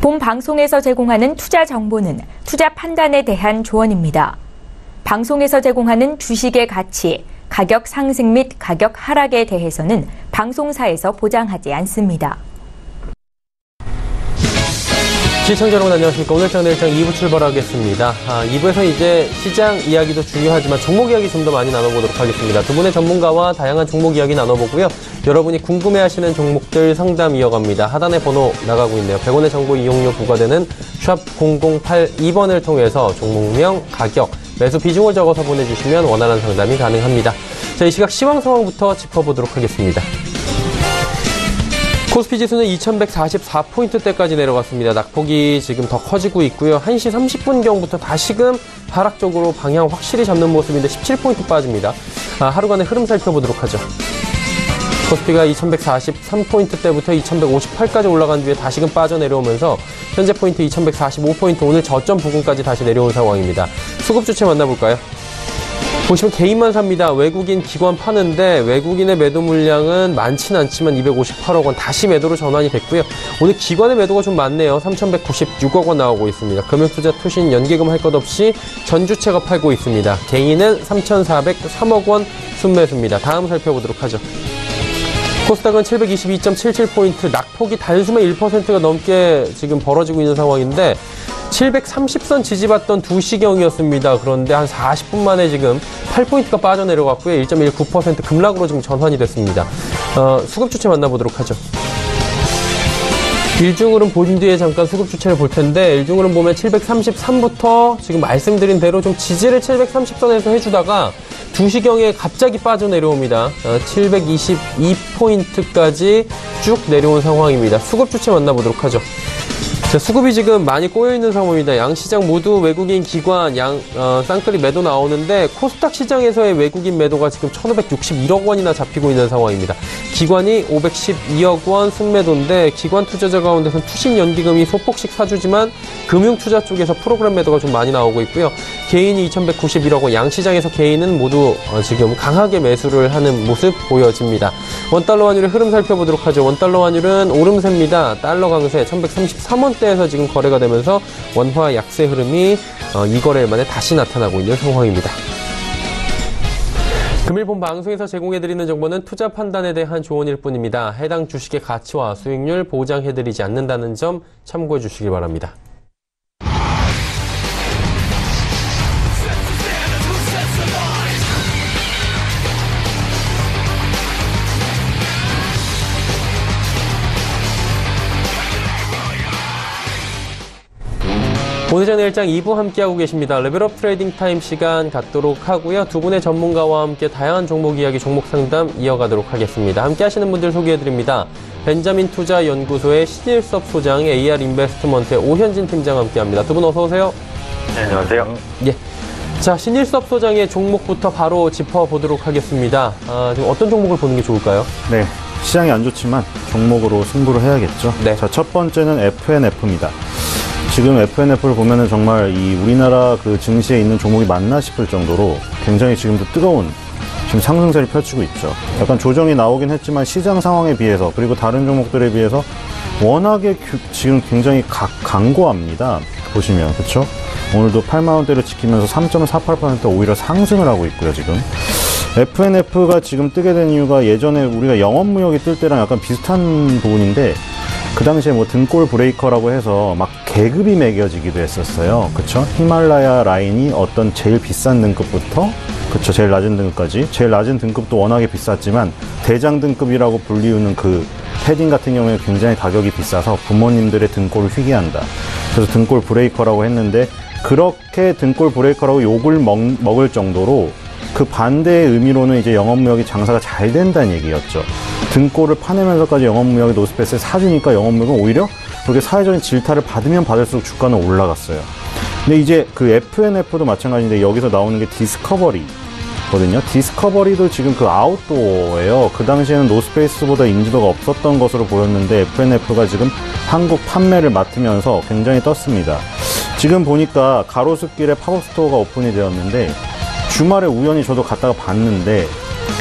본 방송에서 제공하는 투자 정보는 투자 판단에 대한 조언입니다. 방송에서 제공하는 주식의 가치, 가격 상승 및 가격 하락에 대해서는 방송사에서 보장하지 않습니다. 시청자 여러분 안녕하십니까. 오늘 장내일장 2부 출발하겠습니다. 2부에서 이제 시장 이야기도 중요하지만 종목 이야기 좀 더 많이 나눠보도록 하겠습니다. 두 분의 전문가와 다양한 종목 이야기 나눠보고요. 여러분이 궁금해하시는 종목들 상담 이어갑니다. 하단에 번호 나가고 있네요. 100원의 정보 이용료 부과되는 샵 0082번을 통해서 종목명, 가격, 매수 비중을 적어서 보내주시면 원활한 상담이 가능합니다. 자, 이 시각 시황 상황부터 짚어보도록 하겠습니다. 코스피 지수는 2144포인트대까지 내려갔습니다. 낙폭이 지금 더 커지고 있고요. 1시 30분경부터 다시금 하락적으로 방향 확실히 잡는 모습인데 17포인트 빠집니다. 하루간의 흐름 살펴보도록 하죠. 코스피가 2143포인트대부터 2158까지 올라간 뒤에 다시금 빠져내려오면서 현재 포인트 2145포인트, 오늘 저점 부근까지 다시 내려온 상황입니다. 수급 주체 만나볼까요? 보시면 개인만 삽니다. 외국인 기관 파는데 외국인의 매도 물량은 많진 않지만 258억 원 다시 매도로 전환이 됐고요. 오늘 기관의 매도가 좀 많네요. 3,196억 원 나오고 있습니다. 금융투자 투신 연기금 할 것 없이 전 주체가 팔고 있습니다. 개인은 3,403억 원 순매수입니다. 다음 살펴보도록 하죠. 코스닥은 722.77포인트, 낙폭이 단숨에 1%가 넘게 지금 벌어지고 있는 상황인데 730선 지지받던 2시경이었습니다. 그런데 한 40분 만에 지금 8포인트가 빠져내려갔고요. 1.19% 급락으로 지금 전환이 됐습니다. 수급 주체 만나보도록 하죠. 일중으로 보신 뒤에 잠깐 수급 주체를 볼 텐데, 일중으로 보면 733부터 지금 말씀드린 대로 좀 지지를 730선에서 해주다가 2시경에 갑자기 빠져내려옵니다. 722포인트까지 쭉 내려온 상황입니다. 수급 주체 만나보도록 하죠. 자, 수급이 지금 많이 꼬여있는 상황입니다. 양시장 모두 외국인 기관 쌍끌이 매도 나오는데 코스닥 시장에서의 외국인 매도가 지금 1,561억 원이나 잡히고 있는 상황입니다. 기관이 512억 원 순매도인데 기관 투자자 가운데서는 투신 연기금이 소폭씩 사주지만 금융투자 쪽에서 프로그램 매도가 좀 많이 나오고 있고요. 개인이 2,191억 원, 양시장에서 개인은 모두 지금 강하게 매수를 하는 모습 보여집니다. 원달러 환율의 흐름 살펴보도록 하죠. 원달러 환율은 오름세입니다. 달러 강세 1,133원대에서 지금 거래가 되면서 원화 약세 흐름이 이 거래일 만에 다시 나타나고 있는 상황입니다. 금일 본 방송에서 제공해드리는 정보는 투자 판단에 대한 조언일 뿐입니다. 해당 주식의 가치와 수익률 보장해드리지 않는다는 점 참고해 주시기 바랍니다. 오늘 장내일장 2부 함께하고 계십니다. 레벨업 트레이딩 타임 시간 갖도록 하고요. 두 분의 전문가와 함께 다양한 종목 이야기, 종목 상담 이어가도록 하겠습니다. 함께 하시는 분들 소개해드립니다. 벤자민 투자연구소의 신일섭 소장, AR 인베스트먼트의 오현진 팀장 함께합니다. 두 분 어서 오세요. 네, 안녕하세요. 예. 자, 신일섭 소장의 종목부터 바로 짚어보도록 하겠습니다. 지금 어떤 종목을 보는 게 좋을까요? 네, 시장이 안 좋지만 종목으로 승부를 해야겠죠. 네. 자, 첫 번째는 FNF입니다. 지금 FNF를 보면은 정말 이 우리나라 그 증시에 있는 종목이 맞나 싶을 정도로 굉장히 지금도 뜨거운 지금 상승세를 펼치고 있죠. 약간 조정이 나오긴 했지만 시장 상황에 비해서, 그리고 다른 종목들에 비해서 워낙에 지금 굉장히 강고합니다. 보시면, 그렇죠? 오늘도 8만원대를 지키면서 3.48% 오히려 상승을 하고 있고요, 지금. FNF가 지금 뜨게 된 이유가 예전에 우리가 영업무역이 뜰 때랑 약간 비슷한 부분인데, 그 당시에 뭐 등골 브레이커라고 해서 막 계급이 매겨지기도 했었어요. 그쵸? 히말라야 라인이 어떤 제일 비싼 등급부터, 그쵸? 제일 낮은 등급까지. 제일 낮은 등급도 워낙에 비쌌지만, 대장 등급이라고 불리우는 그 패딩 같은 경우에 굉장히 가격이 비싸서 부모님들의 등골을 휘게 한다. 그래서 등골 브레이커라고 했는데, 그렇게 등골 브레이커라고 욕을 먹을 정도로 그 반대의 의미로는 이제 영업무역이 장사가 잘 된다는 얘기였죠. 등골을 파내면서까지 영업무역의 노스페이스에 사주니까 영업무역은 오히려 그렇게 사회적인 질타를 받으면 받을수록 주가는 올라갔어요. 근데 이제 그 FNF도 마찬가지인데 여기서 나오는 게 디스커버리거든요. 디스커버리도 지금 그 아웃도어예요. 그 당시에는 노스페이스보다 인지도가 없었던 것으로 보였는데 FNF가 지금 한국 판매를 맡으면서 굉장히 떴습니다. 지금 보니까 가로수길에 팝업스토어가 오픈이 되었는데 주말에 우연히 저도 갔다가 봤는데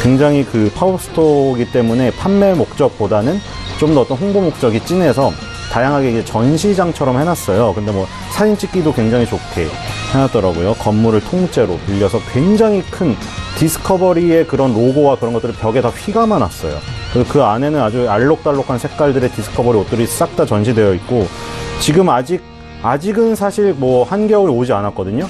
굉장히 그 팝업스토어이기 때문에 판매 목적보다는 좀 더 어떤 홍보 목적이 진해서 다양하게 이제 전시장처럼 해놨어요. 근데 뭐 사진 찍기도 굉장히 좋게 해놨더라고요. 건물을 통째로 빌려서 굉장히 큰 디스커버리의 그런 로고와 그런 것들을 벽에 다 휘감아놨어요. 그리고 그 안에는 아주 알록달록한 색깔들의 디스커버리 옷들이 싹 다 전시되어 있고, 지금 아직은 사실 뭐 한겨울이 오지 않았거든요.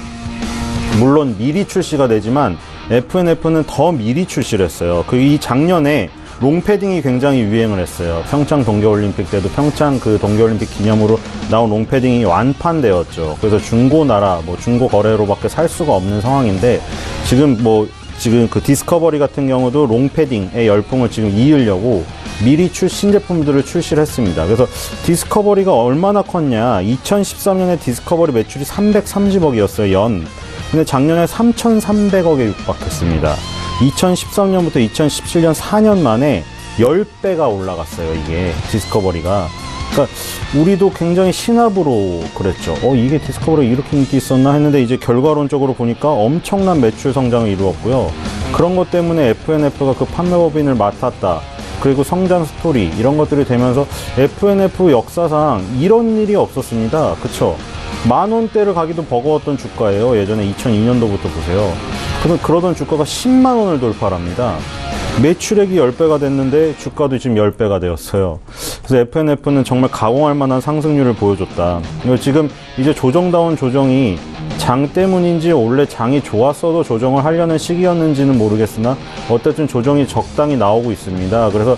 물론 미리 출시가 되지만 FNF는 더 미리 출시를 했어요. 이 작년에 롱패딩이 굉장히 유행을 했어요. 평창 동계올림픽 때도 평창 그 동계올림픽 기념으로 나온 롱패딩이 완판되었죠. 그래서 중고나라, 뭐 중고 거래로밖에 살 수가 없는 상황인데, 지금 그 디스커버리 같은 경우도 롱패딩의 열풍을 지금 이으려고 미리 신제품들을 출시를 했습니다. 그래서 디스커버리가 얼마나 컸냐. 2013년에 디스커버리 매출이 330억이었어요, 연. 근데 작년에 3,300억에 육박했습니다. 2013년부터 2017년 4년 만에 10배가 올라갔어요, 이게 디스커버리가. 그러니까 우리도 굉장히 신압으로 그랬죠. 이게 디스커버리가 이렇게 인기 있었나 했는데, 이제 결과론적으로 보니까 엄청난 매출 성장을 이루었고요. 그런 것 때문에 FNF가 그 판매 법인을 맡았다. 그리고 성장 스토리 이런 것들이 되면서 FNF 역사상 이런 일이 없었습니다. 그쵸? 10,000원대를 가기도 버거웠던 주가예요. 예전에 2002년도부터 보세요. 그러던 주가가 10만 원을 돌파합니다. 매출액이 10배가 됐는데 주가도 지금 10배가 되었어요. 그래서 FNF는 정말 가공할 만한 상승률을 보여줬다. 지금 이제 조정다운 조정이 장 때문인지 원래 장이 좋았어도 조정을 하려는 시기였는지는 모르겠으나 어쨌든 조정이 적당히 나오고 있습니다. 그래서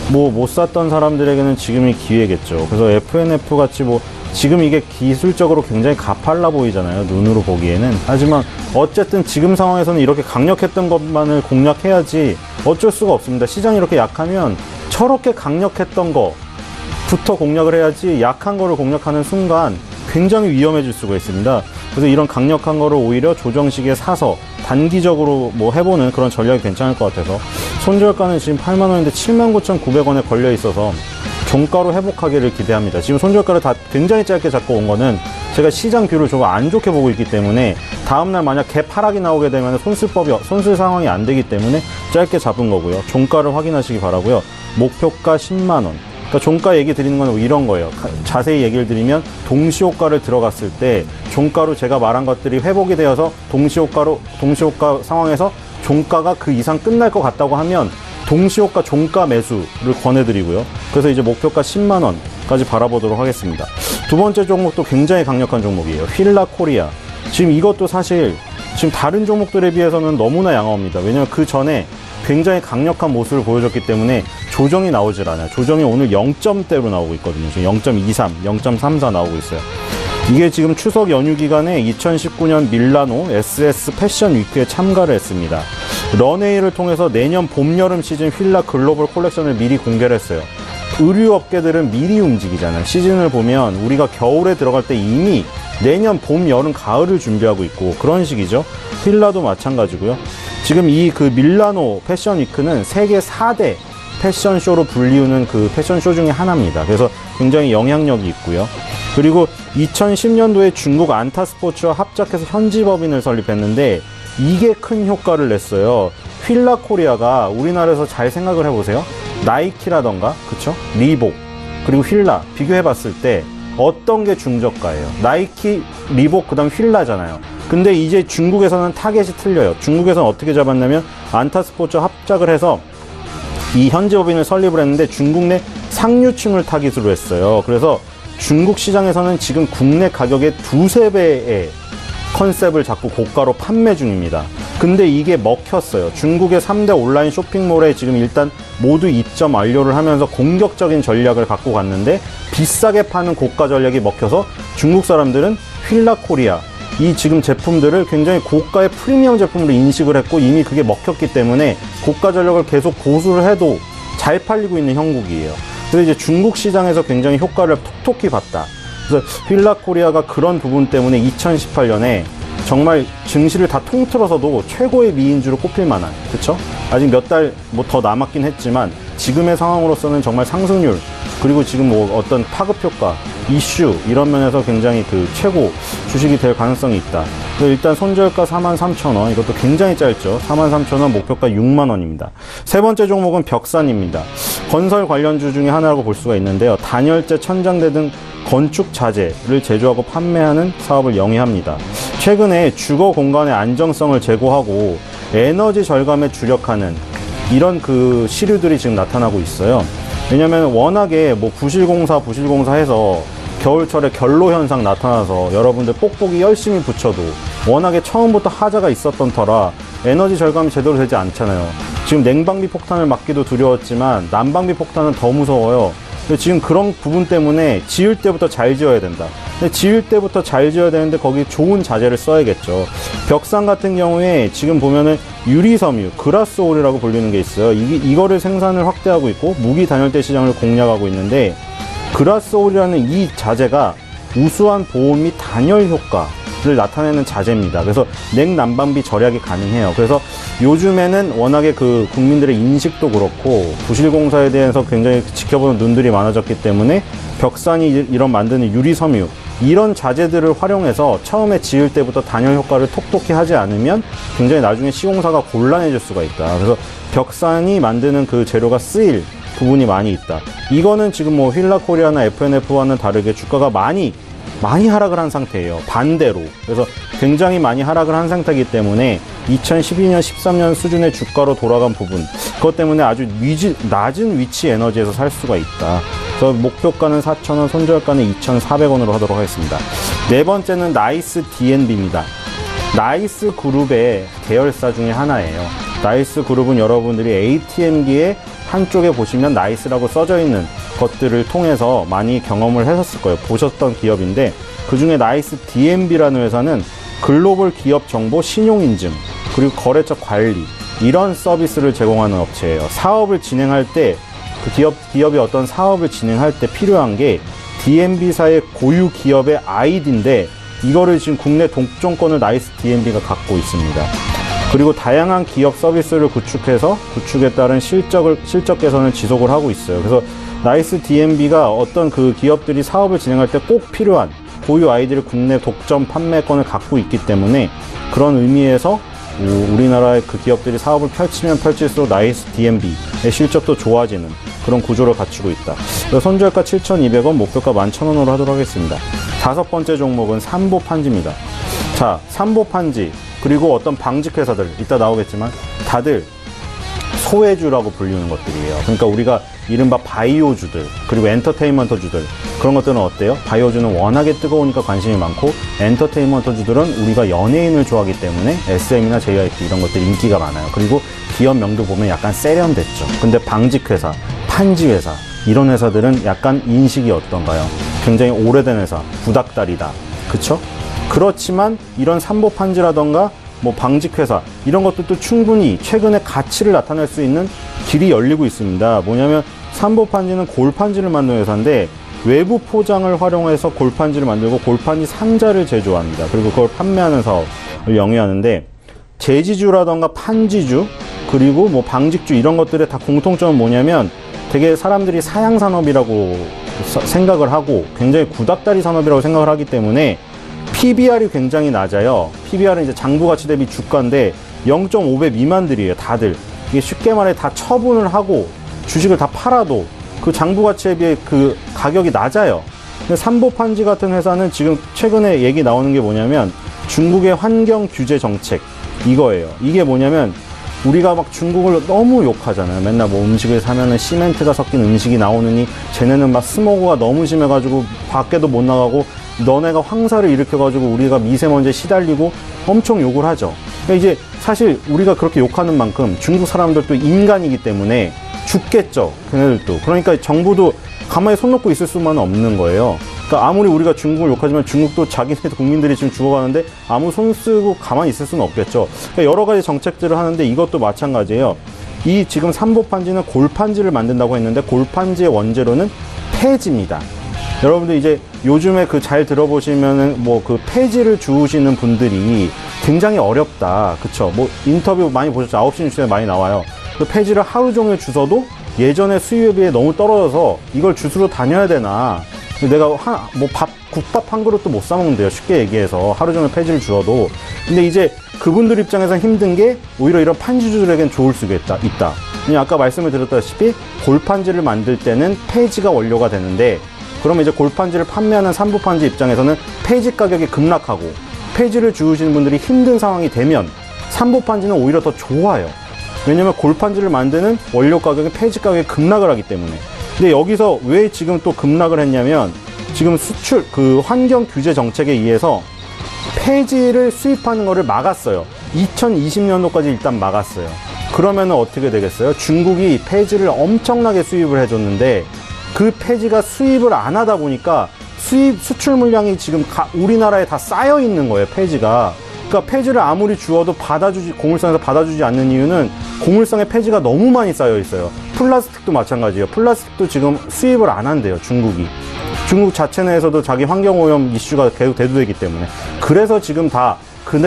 못 샀던 사람들에게는 지금이 기회겠죠. 그래서 FNF 같이 지금 이게 기술적으로 굉장히 가팔라 보이잖아요, 눈으로 보기에는. 하지만 어쨌든 지금 상황에서는 이렇게 강력했던 것만을 공략해야지 어쩔 수가 없습니다. 시장이 이렇게 약하면 저렇게 강력했던 거부터 공략을 해야지, 약한 거를 공략하는 순간 굉장히 위험해질 수가 있습니다. 그래서 이런 강력한 거를 오히려 조정 시기에 사서 단기적으로 해보는 그런 전략이 괜찮을 것 같아서, 손절가는 지금 8만 원인데 79,900원에 걸려 있어서 종가로 회복하기를 기대합니다. 지금 손절가를 다 굉장히 짧게 잡고 온 거는 제가 시장 뷰를 조금 안 좋게 보고 있기 때문에, 다음날 만약 개파락이 나오게 되면 손실 상황이 안 되기 때문에 짧게 잡은 거고요. 종가를 확인하시기 바라고요. 목표가 10만 원. 그러니까 종가 얘기 드리는 건 이런 거예요. 자세히 얘기를 드리면, 동시호가를 들어갔을 때 종가로 제가 말한 것들이 회복이 되어서 동시호가 상황에서 종가가 그 이상 끝날 것 같다고 하면 동시호가 종가 매수를 권해드리고요. 그래서 이제 목표가 10만 원까지 바라보도록 하겠습니다. 두 번째 종목도 굉장히 강력한 종목이에요. 휠라 코리아. 지금 이것도 사실 지금 다른 종목들에 비해서는 너무나 양호합니다. 왜냐면 그 전에 굉장히 강력한 모습을 보여줬기 때문에 조정이 나오질 않아요. 조정이 오늘 0점대로 나오고 있거든요. 지금 0.23, 0.34 나오고 있어요. 이게 지금 추석 연휴 기간에 2019년 밀라노 SS 패션 위크에 참가를 했습니다. 런웨이를 통해서 내년 봄, 여름 시즌 휠라 글로벌 콜렉션을 미리 공개를 했어요. 의류 업계들은 미리 움직이잖아요. 시즌을 보면 우리가 겨울에 들어갈 때 이미 내년 봄, 여름, 가을을 준비하고 있고 그런 식이죠. 휠라도 마찬가지고요. 지금 이 그 밀라노 패션 위크는 세계 4대 패션쇼로 불리우는 그 패션쇼 중에 하나입니다. 그래서 굉장히 영향력이 있고요. 그리고 2010년도에 중국 안타스포츠와 합작해서 현지 법인을 설립했는데 이게 큰 효과를 냈어요. 휠라 코리아가 우리나라에서 잘 생각을 해보세요. 나이키라던가, 그쵸? 리복, 그리고 휠라 비교해봤을 때 어떤 게 중저가예요? 나이키, 리복, 그 다음 휠라잖아요. 근데 이제 중국에서는 타겟이 틀려요. 중국에서는 어떻게 잡았냐면 안타스포츠 합작을 해서 이 현지 법인을 설립을 했는데 중국 내 상류층을 타깃으로 했어요. 그래서 중국 시장에서는 지금 국내 가격의 2~3배의 컨셉을 잡고 고가로 판매 중입니다. 근데 이게 먹혔어요. 중국의 3대 온라인 쇼핑몰에 지금 일단 모두 입점 완료를 하면서 공격적인 전략을 갖고 갔는데 비싸게 파는 고가 전략이 먹혀서 중국 사람들은 휠라 코리아 이 지금 제품들을 굉장히 고가의 프리미엄 제품으로 인식을 했고 이미 그게 먹혔기 때문에 고가 전략을 계속 고수를 해도 잘 팔리고 있는 형국이에요. 그래서 이제 중국 시장에서 굉장히 효과를 톡톡히 봤다. 그래서 휠라 코리아가 그런 부분 때문에 2018년에 정말 증시를 다 통틀어서도 최고의 미인주로 꼽힐 만한, 그쵸? 아직 몇 달 더 남았긴 했지만 지금의 상황으로서는 정말 상승률 그리고 지금 어떤 파급 효과, 이슈 이런 면에서 굉장히 그 최고 주식이 될 가능성이 있다. 그래서 일단 손절가 43,000원, 이것도 굉장히 짧죠. 43,000원, 목표가 6만 원입니다. 세 번째 종목은 벽산입니다. 건설 관련주 중에 하나라고 볼 수가 있는데요. 단열재, 천장대 등 건축 자재를 제조하고 판매하는 사업을 영위합니다. 최근에 주거 공간의 안정성을 제고하고 에너지 절감에 주력하는 이런 그 시류들이 지금 나타나고 있어요. 왜냐면 워낙에 뭐 부실공사 해서 겨울철에 결로 현상 나타나서 여러분들 뽁뽁이 열심히 붙여도 워낙에 처음부터 하자가 있었던 터라 에너지 절감이 제대로 되지 않잖아요. 지금 냉방비 폭탄을 맞기도 두려웠지만 난방비 폭탄은 더 무서워요. 근데 지금 그런 부분 때문에 지을 때부터 잘 지어야 된다. 근데 지을 때부터 잘 지어야 되는데 거기 좋은 자재를 써야겠죠. 벽산 같은 경우에 지금 보면은 유리섬유, 그라스올이라고 불리는 게 있어요. 이거를 생산을 확대하고 있고 무기 단열재 시장을 공략하고 있는데 그라스올이라는 이 자재가 우수한 보온 및 단열 효과를 나타내는 자재입니다. 그래서 냉난방비 절약이 가능해요. 그래서 요즘에는 워낙에 그 국민들의 인식도 그렇고 부실공사에 대해서 굉장히 지켜보는 눈들이 많아졌기 때문에 벽산이 이런 만드는 유리섬유 이런 자재들을 활용해서 처음에 지을 때부터 단열 효과를 톡톡히 하지 않으면 굉장히 나중에 시공사가 곤란해질 수가 있다. 그래서 벽산이 만드는 그 재료가 쓰일 부분이 많이 있다. 이거는 지금 뭐 휠라코리아나 FNF와는 다르게 주가가 많이 하락을 한 상태예요. 반대로. 그래서 굉장히 많이 하락을 한 상태이기 때문에 2012년, 13년 수준의 주가로 돌아간 부분, 그것 때문에 아주 낮은 위치 에너지에서 살 수가 있다. 그래서 목표가는 4,000원, 손절가는 2,400원으로 하도록 하겠습니다. 네 번째는 나이스 D&B입니다. 나이스 그룹의 계열사 중에 하나예요. 나이스 그룹은 여러분들이 ATM기에 한쪽에 보시면 나이스라고 써져 있는 것들을 통해서 많이 경험을 하셨을 거예요. 보셨던 기업인데 그 중에 나이스 D&B라는 회사는 글로벌 기업 정보 신용인증 그리고 거래처 관리 이런 서비스를 제공하는 업체예요. 사업을 진행할 때 그 기업이 어떤 사업을 진행할 때 필요한 게 D&B사의 고유 기업의 아이디인데 이거를 지금 국내 독점권을 나이스 D&B가 갖고 있습니다. 그리고 다양한 기업 서비스를 구축에 따른 실적 개선을 지속을 하고 있어요. 그래서 나이스 D&B가 어떤 그 기업들이 사업을 진행할 때 꼭 필요한 고유 아이디를 국내 독점 판매권을 갖고 있기 때문에 그런 의미에서 우리나라의 그 기업들이 사업을 펼치면 펼칠수록 나이스 D&B의 실적도 좋아지는 그런 구조를 갖추고 있다. 손절가 7,200원, 목표가 11,000원으로 하도록 하겠습니다. 다섯 번째 종목은 삼보판지입니다. 자, 삼보판지 그리고 어떤 방직회사들 이따 나오겠지만 다들 소외주라고 불리는 것들이에요. 그러니까 우리가 이른바 바이오주들 그리고 엔터테인먼트주들 그런 것들은 어때요? 바이오주는 워낙에 뜨거우니까 관심이 많고 엔터테인먼트주들은 우리가 연예인을 좋아하기 때문에 SM이나 JYP 이런 것들 인기가 많아요. 그리고 기업명도 보면 약간 세련됐죠. 근데 방직회사, 판지회사 이런 회사들은 약간 인식이 어떤가요? 굉장히 오래된 회사, 구닥다리다. 그쵸? 그렇지만 이런 삼보판지라던가 뭐 방직회사 이런 것들도 충분히 최근에 가치를 나타낼 수 있는 길이 열리고 있습니다. 뭐냐면 삼보판지는 골판지를 만드는 회사인데 외부 포장을 활용해서 골판지를 만들고 골판지 상자를 제조합니다. 그리고 그걸 판매하는 사업을 영위하는데 제지주라던가 판지주 그리고 뭐 방직주 이런 것들의 다 공통점은 뭐냐면 되게 사람들이 사양산업이라고 생각을 하고 굉장히 구닥다리 산업이라고 생각을 하기 때문에 PBR이 굉장히 낮아요. PBR은 이제 장부가치 대비 주가인데 0.5배 미만들이에요. 다들. 이게 쉽게 말해 다 처분을 하고 주식을 다 팔아도 그 장부가치에 비해 그 가격이 낮아요. 근데 삼보판지 같은 회사는 지금 최근에 얘기 나오는 게 뭐냐면 중국의 환경 규제 정책 이거예요. 이게 뭐냐면 우리가 막 중국을 너무 욕하잖아요. 맨날 뭐 음식을 사면은 시멘트가 섞인 음식이 나오느니 쟤네는 막 스모그가 너무 심해가지고 밖에도 못 나가고 너네가 황사를 일으켜가지고 우리가 미세먼지에 시달리고 엄청 욕을 하죠. 그러니까 이제 사실 우리가 그렇게 욕하는 만큼 중국 사람들도 인간이기 때문에 죽겠죠. 걔네들도. 그러니까 정부도 가만히 손 놓고 있을 수만 없는 거예요. 그러니까 아무리 우리가 중국을 욕하지만 중국도 자기네 국민들이 지금 죽어가는데 아무 손 쓰고 가만히 있을 수는 없겠죠. 그러니까 여러 가지 정책들을 하는데 이것도 마찬가지예요. 이 지금 삼보판지는 골판지를 만든다고 했는데 골판지의 원재료는 폐지입니다. 여러분들 이제 요즘에 그 잘 들어보시면은 뭐 그 폐지를 주우시는 분들이 굉장히 어렵다. 그쵸? 뭐 인터뷰 많이 보셨죠? 9시 뉴스에 많이 나와요. 그 폐지를 하루 종일 주워도 예전에 수입에 비해 너무 떨어져서 이걸 주스러 다녀야 되나. 내가 국밥 한 그릇도 못 사 먹는데요. 쉽게 얘기해서 하루 종일 폐지를 주어도. 근데 이제 그분들 입장에서 힘든 게 오히려 이런 판지주들에겐 좋을 수가 있다. 그냥 아까 말씀을 드렸다시피 골판지를 만들 때는 폐지가 원료가 되는데, 그러면 이제 골판지를 판매하는 산부판지 입장에서는 폐지 가격이 급락하고 폐지를 주우시는 분들이 힘든 상황이 되면 산부판지는 오히려 더 좋아요. 왜냐면 골판지를 만드는 원료 가격이 폐지 가격이 급락을 하기 때문에. 근데 여기서 왜 지금 또 급락을 했냐면, 지금 환경 규제 정책에 의해서 폐지를 수입하는 거를 막았어요. 2020년도까지 일단 막았어요. 그러면은 어떻게 되겠어요? 중국이 폐지를 엄청나게 수입을 해줬는데, 그 폐지가 수입을 안 하다 보니까 수출 물량이 지금 우리나라에 다 쌓여 있는 거예요, 폐지가. 그러니까 폐지를 아무리 주어도 고물상에서 받아주지 않는 이유는 고물상에 폐지가 너무 많이 쌓여 있어요. 플라스틱도 마찬가지예요. 플라스틱도 지금 수입을 안 한대요, 중국이. 중국 자체 내에서도 자기 환경오염 이슈가 계속 대두되기 때문에. 그래서 지금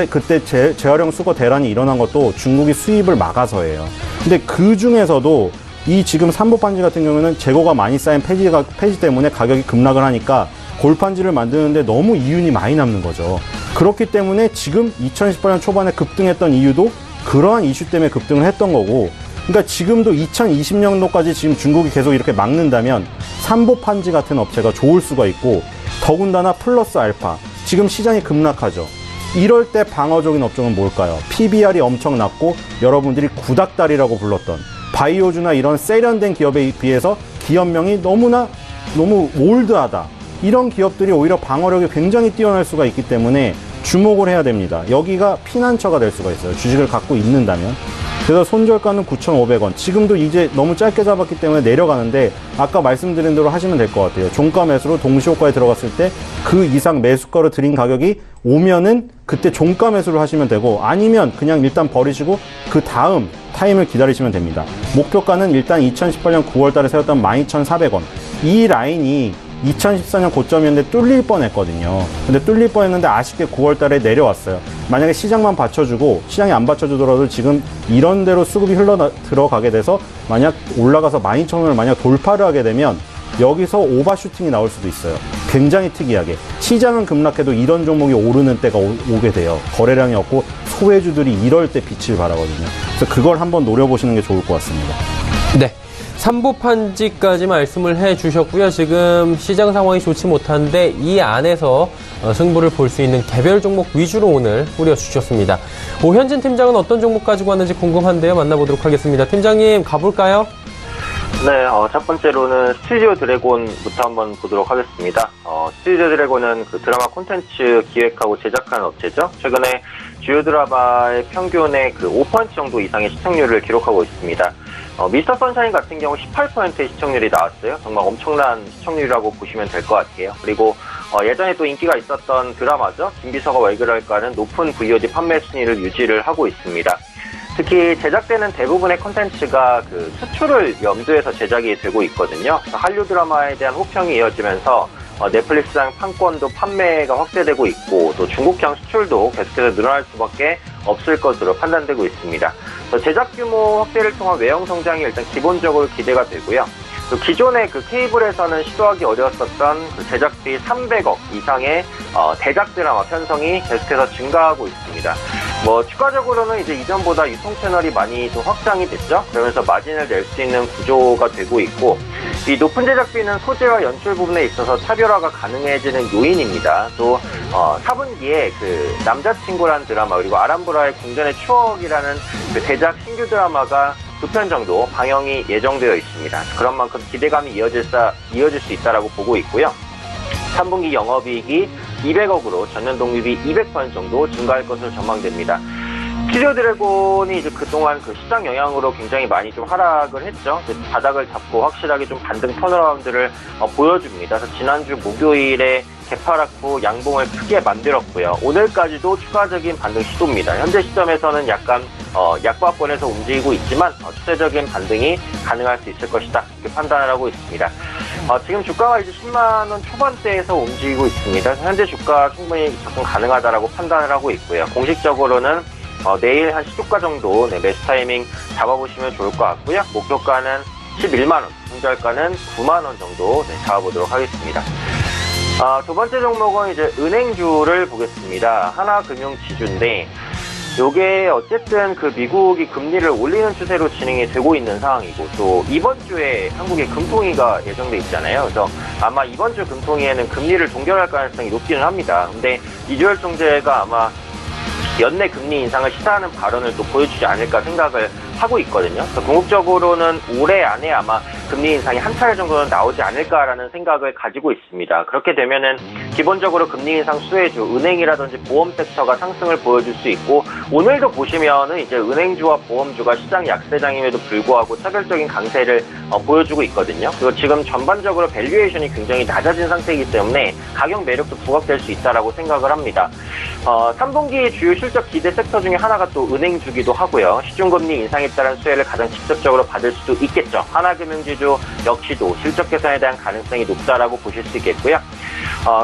그때 재활용 수거 대란이 일어난 것도 중국이 수입을 막아서예요. 근데 그 중에서도 이 지금 산부판지 같은 경우에는 재고가 많이 쌓인 폐지 때문에 가격이 급락을 하니까 골판지를 만드는데 너무 이윤이 많이 남는 거죠. 그렇기 때문에 지금 2018년 초반에 급등했던 이유도 그러한 이슈 때문에 급등을 했던 거고, 그러니까 지금도 2020년도까지 지금 중국이 계속 이렇게 막는다면 산부판지 같은 업체가 좋을 수가 있고, 더군다나 플러스 알파 지금 시장이 급락하죠. 이럴 때 방어적인 업종은 뭘까요? PBR이 엄청 낮고 여러분들이 구닥다리라고 불렀던 바이오주나 이런 세련된 기업에 비해서 기업명이 너무 올드하다. 이런 기업들이 오히려 방어력이 굉장히 뛰어날 수가 있기 때문에 주목을 해야 됩니다. 여기가 피난처가 될 수가 있어요. 주식을 갖고 있는다면. 그래서 손절가는 9,500원. 지금도 이제 너무 짧게 잡았기 때문에 내려가는데, 아까 말씀드린 대로 하시면 될 것 같아요. 종가 매수로 동시호가에 들어갔을 때 그 이상 매수가로 드린 가격이 오면은 그때 종가 매수를 하시면 되고, 아니면 그냥 일단 버리시고 그 다음 타임을 기다리시면 됩니다. 목표가는 일단 2018년 9월 달에 세웠던 12,400원. 이 라인이 2014년 고점이었는데 뚫릴 뻔했거든요. 근데 뚫릴 뻔했는데 아쉽게 9월 달에 내려왔어요. 만약에 시장만 받쳐주고, 시장이 안 받쳐주더라도 지금 이런 대로 수급이 들어가게 돼서 만약 올라가서 12,000원을 만약 돌파를 하게 되면 여기서 오버슈팅이 나올 수도 있어요. 굉장히 특이하게. 시장은 급락해도 이런 종목이 오르는 때가 오게 돼요. 거래량이 없고 소외주들이 이럴 때 빛을 발하거든요. 그래서 그걸 한번 노려보시는 게 좋을 것 같습니다. 네. 산부판지까지 말씀을 해주셨고요. 지금 시장 상황이 좋지 못한데 이 안에서 승부를 볼 수 있는 개별 종목 위주로 오늘 뿌려주셨습니다. 오현진 팀장은 어떤 종목 가지고 왔는지 궁금한데요. 만나보도록 하겠습니다. 팀장님 가볼까요? 네, 첫 번째로는 스튜디오 드래곤부터 한번 보도록 하겠습니다. 스튜디오 드래곤은 그 드라마 콘텐츠 기획하고 제작하는 업체죠. 최근에 주요 드라마의 평균의 그 5% 정도 이상의 시청률을 기록하고 있습니다. 미스터 선샤인 같은 경우 18%의 시청률이 나왔어요. 정말 엄청난 시청률이라고 보시면 될 것 같아요. 그리고 예전에 또 인기가 있었던 드라마죠. 김비서가 왜 그럴까는 높은 VOD 판매 순위를 유지를 하고 있습니다. 특히 제작되는 대부분의 콘텐츠가 그 수출을 염두에서 제작이 되고 있거든요. 한류 드라마에 대한 호평이 이어지면서 넷플릭스상 판권도 판매가 확대되고 있고, 또 중국향 수출도 계속해서 늘어날 수밖에 없을 것으로 판단되고 있습니다. 제작 규모 확대를 통한 외형 성장이 일단 기본적으로 기대가 되고요. 또 기존의 그 케이블에서는 시도하기 어려웠었던 그 제작비 300억 이상의 대작 드라마 편성이 계속해서 증가하고 있습니다. 추가적으로는 이제 이전보다 유통 채널이 많이 좀 확장이 됐죠. 그러면서 마진을 낼 수 있는 구조가 되고 있고, 이 높은 제작비는 소재와 연출 부분에 있어서 차별화가 가능해지는 요인입니다. 또 4분기에 그 남자친구라는 드라마, 그리고 아람브라의 궁전의 추억이라는 그 대작 신규 드라마가 2편 정도 방영이 예정되어 있습니다. 그런 만큼 기대감이 이어질 수 있다라고 보고 있고요. 3분기 영업이익이 200억으로 전년 동기 200% 정도 증가할 것으로 전망됩니다. 스튜디오 드래곤이 이제 그동안 그 시장 영향으로 굉장히 많이 좀 하락을 했죠. 바닥을 잡고 확실하게 좀 반등 턴어라운드를 보여줍니다. 그래서 지난주 목요일에 개파락 후 양봉을 크게 만들었고요. 오늘까지도 추가적인 반등 시도입니다. 현재 시점에서는 약간 약보합권에서 움직이고 있지만 추세적인 반등이 가능할 수 있을 것이다, 이렇게 판단을 하고 있습니다. 지금 주가가 이제 10만 원 초반대에서 움직이고 있습니다. 현재 주가 충분히 접근 가능하다라고 판단을 하고 있고요. 공식적으로는 내일 한 10주가 정도 매수 타이밍 잡아보시면 좋을 것 같고요. 목표가는 11만 원, 손절가는 9만 원 정도 잡아보도록 하겠습니다. 두 번째 종목은 이제 은행주를 보겠습니다. 하나금융지주인데 요게 어쨌든 그 미국이 금리를 올리는 추세로 진행이 되고 있는 상황이고, 또 이번 주에 한국의 금통위가 예정돼 있잖아요. 그래서 아마 이번 주 금통위에는 금리를 동결할 가능성이 높기는 합니다. 근데 이주열 총재가 아마 연내 금리 인상을 시사하는 발언을 또 보여주지 않을까 생각을 하고 있거든요. 그래서 궁극적으로는 올해 안에 아마 금리 인상이 한 차례 정도는 나오지 않을까라는 생각을 가지고 있습니다. 그렇게 되면은 기본적으로 금리 인상 수혜주, 은행이라든지 보험 섹터가 상승을 보여줄 수 있고, 오늘도 보시면은 이제 은행주와 보험주가 시장 약세장임에도 불구하고 차별적인 강세를 보여주고 있거든요. 그리고 지금 전반적으로 밸류에이션이 굉장히 낮아진 상태이기 때문에 가격 매력도 부각될 수 있다라고 생각을 합니다. 3분기 주요 실적 기대 섹터 중에 하나가 또 은행주기도 하고요. 시중금리 인상에 따른 수혜를 가장 직접적으로 받을 수도 있겠죠. 하나금융지주 역시도 실적 개선에 대한 가능성이 높다라고 보실 수 있겠고요.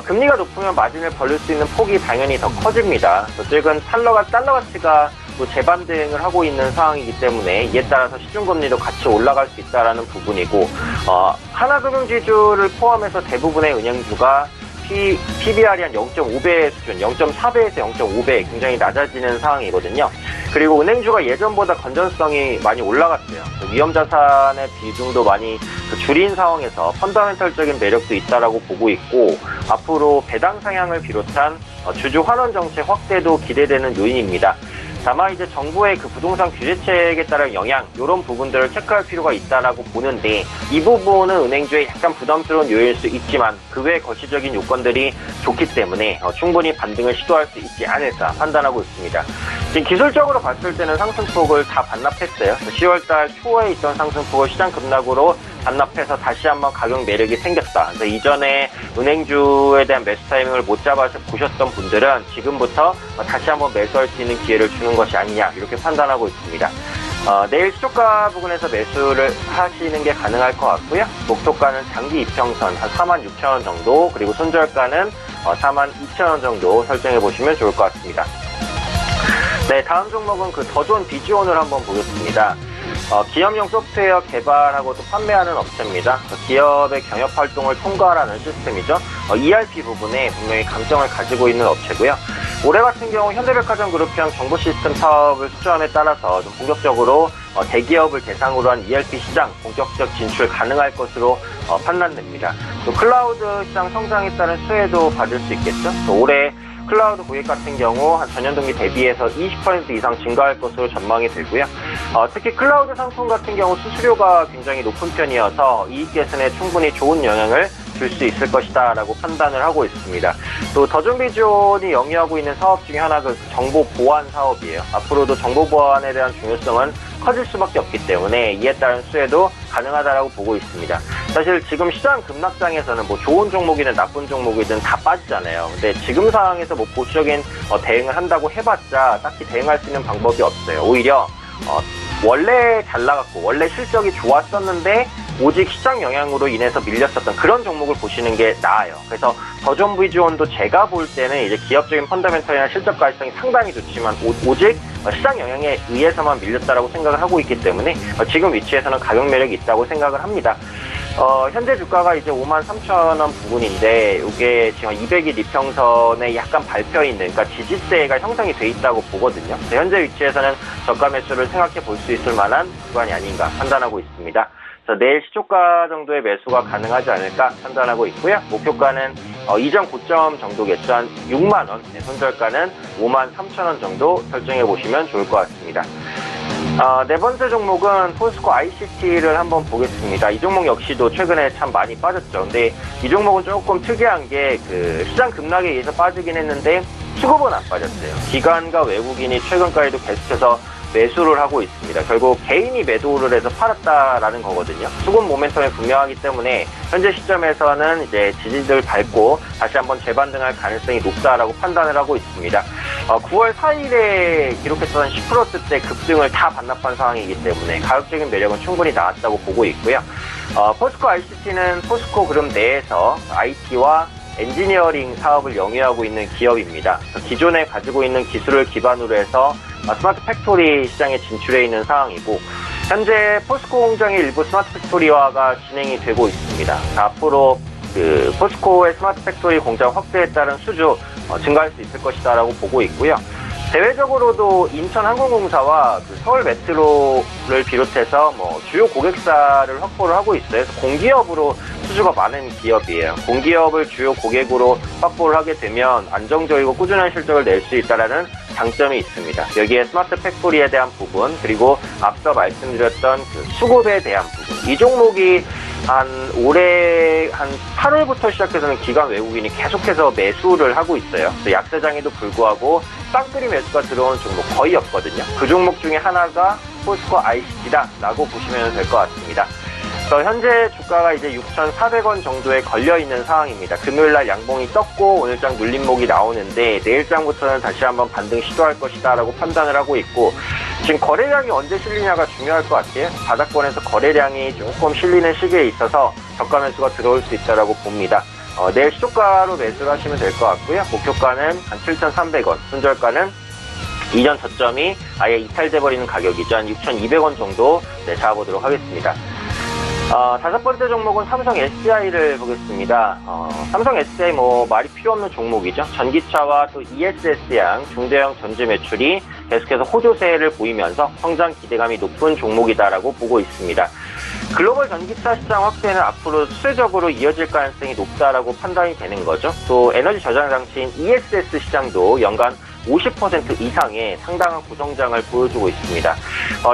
금리가 높으면 마진을 벌릴 수 있는 폭이 당연히 더 커집니다. 최근 달러 가치가 또 재반등을 하고 있는 상황이기 때문에 이에 따라서 시중금리도 같이 올라갈 수 있다라는 부분이고, 하나금융지주를 포함해서 대부분의 은행주가 PBR이 한 0.5배 수준, 0.4배에서 0.5배 굉장히 낮아지는 상황이거든요. 그리고 은행주가 예전보다 건전성이 많이 올라갔어요. 위험자산의 비중도 많이 줄인 상황에서 펀더멘털적인 매력도 있다라고 보고 있고, 앞으로 배당 상향을 비롯한 주주 환원 정책 확대도 기대되는 요인입니다. 다만 이제 정부의 그 부동산 규제책에 따른 영향, 이런 부분들을 체크할 필요가 있다라고 보는데, 이 부분은 은행주에 약간 부담스러운 요인일 수 있지만 그 외 거시적인 요건들이 좋기 때문에 충분히 반등을 시도할 수 있지 않을까 판단하고 있습니다. 지금 기술적으로 봤을 때는 상승폭을 다 반납했어요. 10월달 초에 있던 상승폭을 시장 급락으로 반납해서 다시 한번 가격 매력이 생겼다. 그래서 이전에 은행주에 대한 매수 타이밍을 못 잡아서 보셨던 분들은 지금부터 다시 한번 매수할 수 있는 기회를 주는 것이 아니냐, 이렇게 판단하고 있습니다. 내일 시초가 부근에서 매수를 하시는 게 가능할 것 같고요. 목표가는 장기 이평선 한 46,000원 정도, 그리고 손절가는 42,000원 정도 설정해 보시면 좋을 것 같습니다. 네, 다음 종목은 그 더존 비즈온을 한번 보겠습니다. 기업용 소프트웨어 개발하고 또 판매하는 업체입니다. 기업의 경영 활동을 통과하는 시스템이죠. ERP 부분에 분명히 강점을 가지고 있는 업체고요. 올해 같은 경우 현대백화점 그룹형 정보 시스템 사업을 수주함에 따라서 좀 본격적으로 대기업을 대상으로 한 ERP 시장 본격적 진출 가능할 것으로 판단됩니다. 또 클라우드 시장 성장에 따른 수혜도 받을 수 있겠죠. 또 올해 클라우드 고객 같은 경우 한 전년 동기 대비해서 20% 이상 증가할 것으로 전망이 되고요. 특히 클라우드 상품 같은 경우 수수료가 굉장히 높은 편이어서 이익 개선에 충분히 좋은 영향을 줄 수 있을 것이다 라고 판단을 하고 있습니다. 또 더존 비즈온이 영위하고 있는 사업 중에 하나가 정보 보안 사업이에요. 앞으로도 정보 보안에 대한 중요성은 커질 수밖에 없기 때문에 이에 따른 수혜도 가능하다라고 보고 있습니다. 사실 지금 시장 급락장에서는 뭐 좋은 종목이든 나쁜 종목이든 다 빠지잖아요. 근데 지금 상황에서 뭐 보수적인 대응을 한다고 해봤자 딱히 대응할 수 있는 방법이 없어요. 오히려 원래 잘 나갔고 원래 실적이 좋았었는데 오직 시장 영향으로 인해서 밀렸었던 그런 종목을 보시는 게 나아요. 그래서 더존 비즈온도 제가 볼 때는 이제 기업적인 펀더멘털이나 실적 가능성이 상당히 좋지만 오직 시장 영향에 의해서만 밀렸다라고 생각을 하고 있기 때문에 지금 위치에서는 가격 매력이 있다고 생각을 합니다. 현재 주가가 이제 53,000원 부근인데 이게 지금 200일 이평선에 약간 밟혀있는, 그러니까 지지대가 형성이 돼 있다고 보거든요. 현재 위치에서는 저가 매수를 생각해 볼 수 있을 만한 구간이 아닌가 판단하고 있습니다. 그래서 내일 시초가 정도의 매수가 가능하지 않을까 판단하고 있고요. 목표가는 이전 고점 정도겠죠. 한 6만원, 손절가는 53,000원 정도 설정해 보시면 좋을 것 같습니다. 네 번째 종목은 포스코 ICT를 한번 보겠습니다. 이 종목 역시도 최근에 참 많이 빠졌죠. 근데 이 종목은 조금 특이한 게 그 시장 급락에 의해서 빠지긴 했는데 수급은 안 빠졌어요. 기관과 외국인이 최근까지도 계속해서 매수를 하고 있습니다. 결국 개인이 매도를 해서 팔았다라는 거거든요. 수급 모멘텀이 분명하기 때문에 현재 시점에서는 이제 지지를 밟고 다시 한번 재반등할 가능성이 높다라고 판단을 하고 있습니다. 9월 4일에 기록했던 10%대 급등을 다 반납한 상황이기 때문에 가격적인 매력은 충분히 나왔다고 보고 있고요. 포스코 ICT는 포스코 그룹 내에서 IT와 엔지니어링 사업을 영위하고 있는 기업입니다. 기존에 가지고 있는 기술을 기반으로 해서 스마트 팩토리 시장에 진출해 있는 상황이고, 현재 포스코 공장의 일부 스마트 팩토리화가 진행이 되고 있습니다. 앞으로 그 포스코의 스마트 팩토리 공장 확대에 따른 수주 증가할 수 있을 것이다라고 보고 있고요. 대외적으로도 인천항공공사와 그 서울 메트로를 비롯해서 뭐 주요 고객사를 확보를 하고 있어요. 그래서 공기업으로 수주가 많은 기업이에요. 공기업을 주요 고객으로 확보를 하게 되면 안정적이고 꾸준한 실적을 낼 수 있다는 장점이 있습니다. 여기에 스마트 팩토리에 대한 부분, 그리고 앞서 말씀드렸던 그 수급에 대한 부분, 이 종목이 올해 8월부터 시작해서는 기관 외국인이 계속해서 매수를 하고 있어요. 약세장에도 불구하고 쌍끌이 매수가 들어오는 종목 거의 없거든요. 그 종목 중에 하나가 포스코 ICT다라고 보시면 될 것 같습니다. 현재 주가가 이제 6,400원 정도에 걸려있는 상황입니다. 금요일날 양봉이 떴고 오늘장 눌림목이 나오는데 내일장부터는 다시 한번 반등 시도할 것이다 라고 판단을 하고 있고, 지금 거래량이 언제 실리냐가 중요할 것 같아요. 바닥권에서 거래량이 조금 실리는 시기에 있어서 저가 매수가 들어올 수 있다고 봅니다. 내일 시초가로 매수를 하시면 될 것 같고요. 목표가는 한 7,300원, 손절가는 이전 저점이 아예 이탈돼 버리는 가격이죠. 한 6,200원 정도 잡아보도록 하겠습니다. 다섯 번째 종목은 삼성 SDI를 보겠습니다. 삼성 SDI 말이 필요 없는 종목이죠. 전기차와 또 ESS양 중대형 전지 매출이 계속해서 호조세를 보이면서 성장 기대감이 높은 종목이다라고 보고 있습니다. 글로벌 전기차 시장 확대는 앞으로 수세적으로 이어질 가능성이 높다라고 판단이 되는 거죠. 또 에너지 저장 장치인 ESS 시장도 연간 50% 이상의 상당한 고성장을 보여주고 있습니다.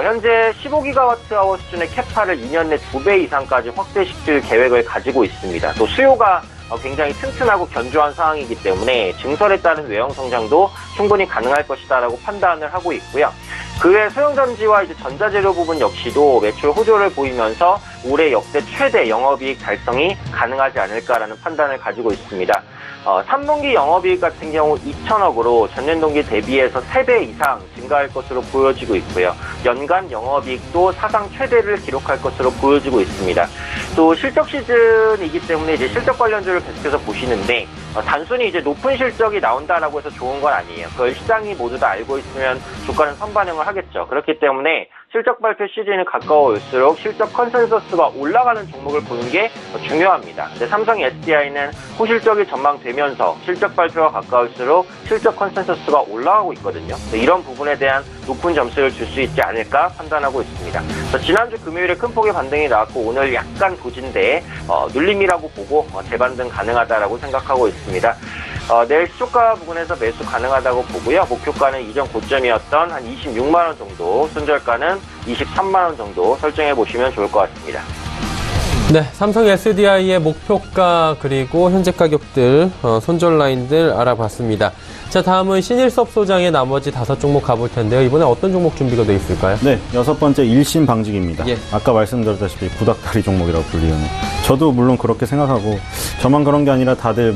현재 15GWh 수준의 캐파를 2년 내 2배 이상까지 확대시킬 계획을 가지고 있습니다. 또 수요가 굉장히 튼튼하고 견조한 상황이기 때문에 증설에 따른 외형 성장도 충분히 가능할 것이다라고 판단을 하고 있고요. 그 외 소형전지와 이제 전자재료 부분 역시도 매출 호조를 보이면서 올해 역대 최대 영업이익 달성이 가능하지 않을까라는 판단을 가지고 있습니다. 3분기 영업이익 같은 경우 2천억으로 전년 동기 대비해서 3배 이상 증가할 것으로 보여지고 있고요. 연간 영업이익도 사상 최대를 기록할 것으로 보여지고 있습니다. 또 실적 시즌이기 때문에 이제 실적 관련주를 계속해서 보시는데 단순히 이제 높은 실적이 나온다라고 해서 좋은 건 아니에요. 그걸 시장이 모두 다 알고 있으면 주가는 선반영을 하겠죠. 그렇기 때문에 실적 발표 시즌이 가까워 올수록 실적 컨센서스가 올라가는 종목을 보는 게 중요합니다. 근데 삼성 SDI는 호실적이 전망되면서 실적 발표가 가까울수록 실적 컨센서스가 올라가고 있거든요. 이런 부분에 대한 높은 점수를 줄 수 있지 않을까 판단하고 있습니다. 지난주 금요일에 큰 폭의 반등이 나왔고 오늘 약간 도진데 눌림이라고 보고 재반등 가능하다라고 생각하고 있습니다. 내일 시초가 부분에서 매수 가능하다고 보고요. 목표가는 이전 고점이었던 한 26만원 정도, 손절가는 23만원 정도 설정해 보시면 좋을 것 같습니다. 네, 삼성 SDI의 목표가 그리고 현재 가격들, 손절 라인들 알아봤습니다. 자, 다음은 신일섭 소장의 나머지 5종목 가볼 텐데요. 이번에 어떤 종목 준비가 되어 있을까요? 네, 6번째 일신방직입니다. 예. 아까 말씀드렸다시피 구닥다리 종목이라고 불리는. 저도 물론 그렇게 생각하고 저만 그런 게 아니라 다들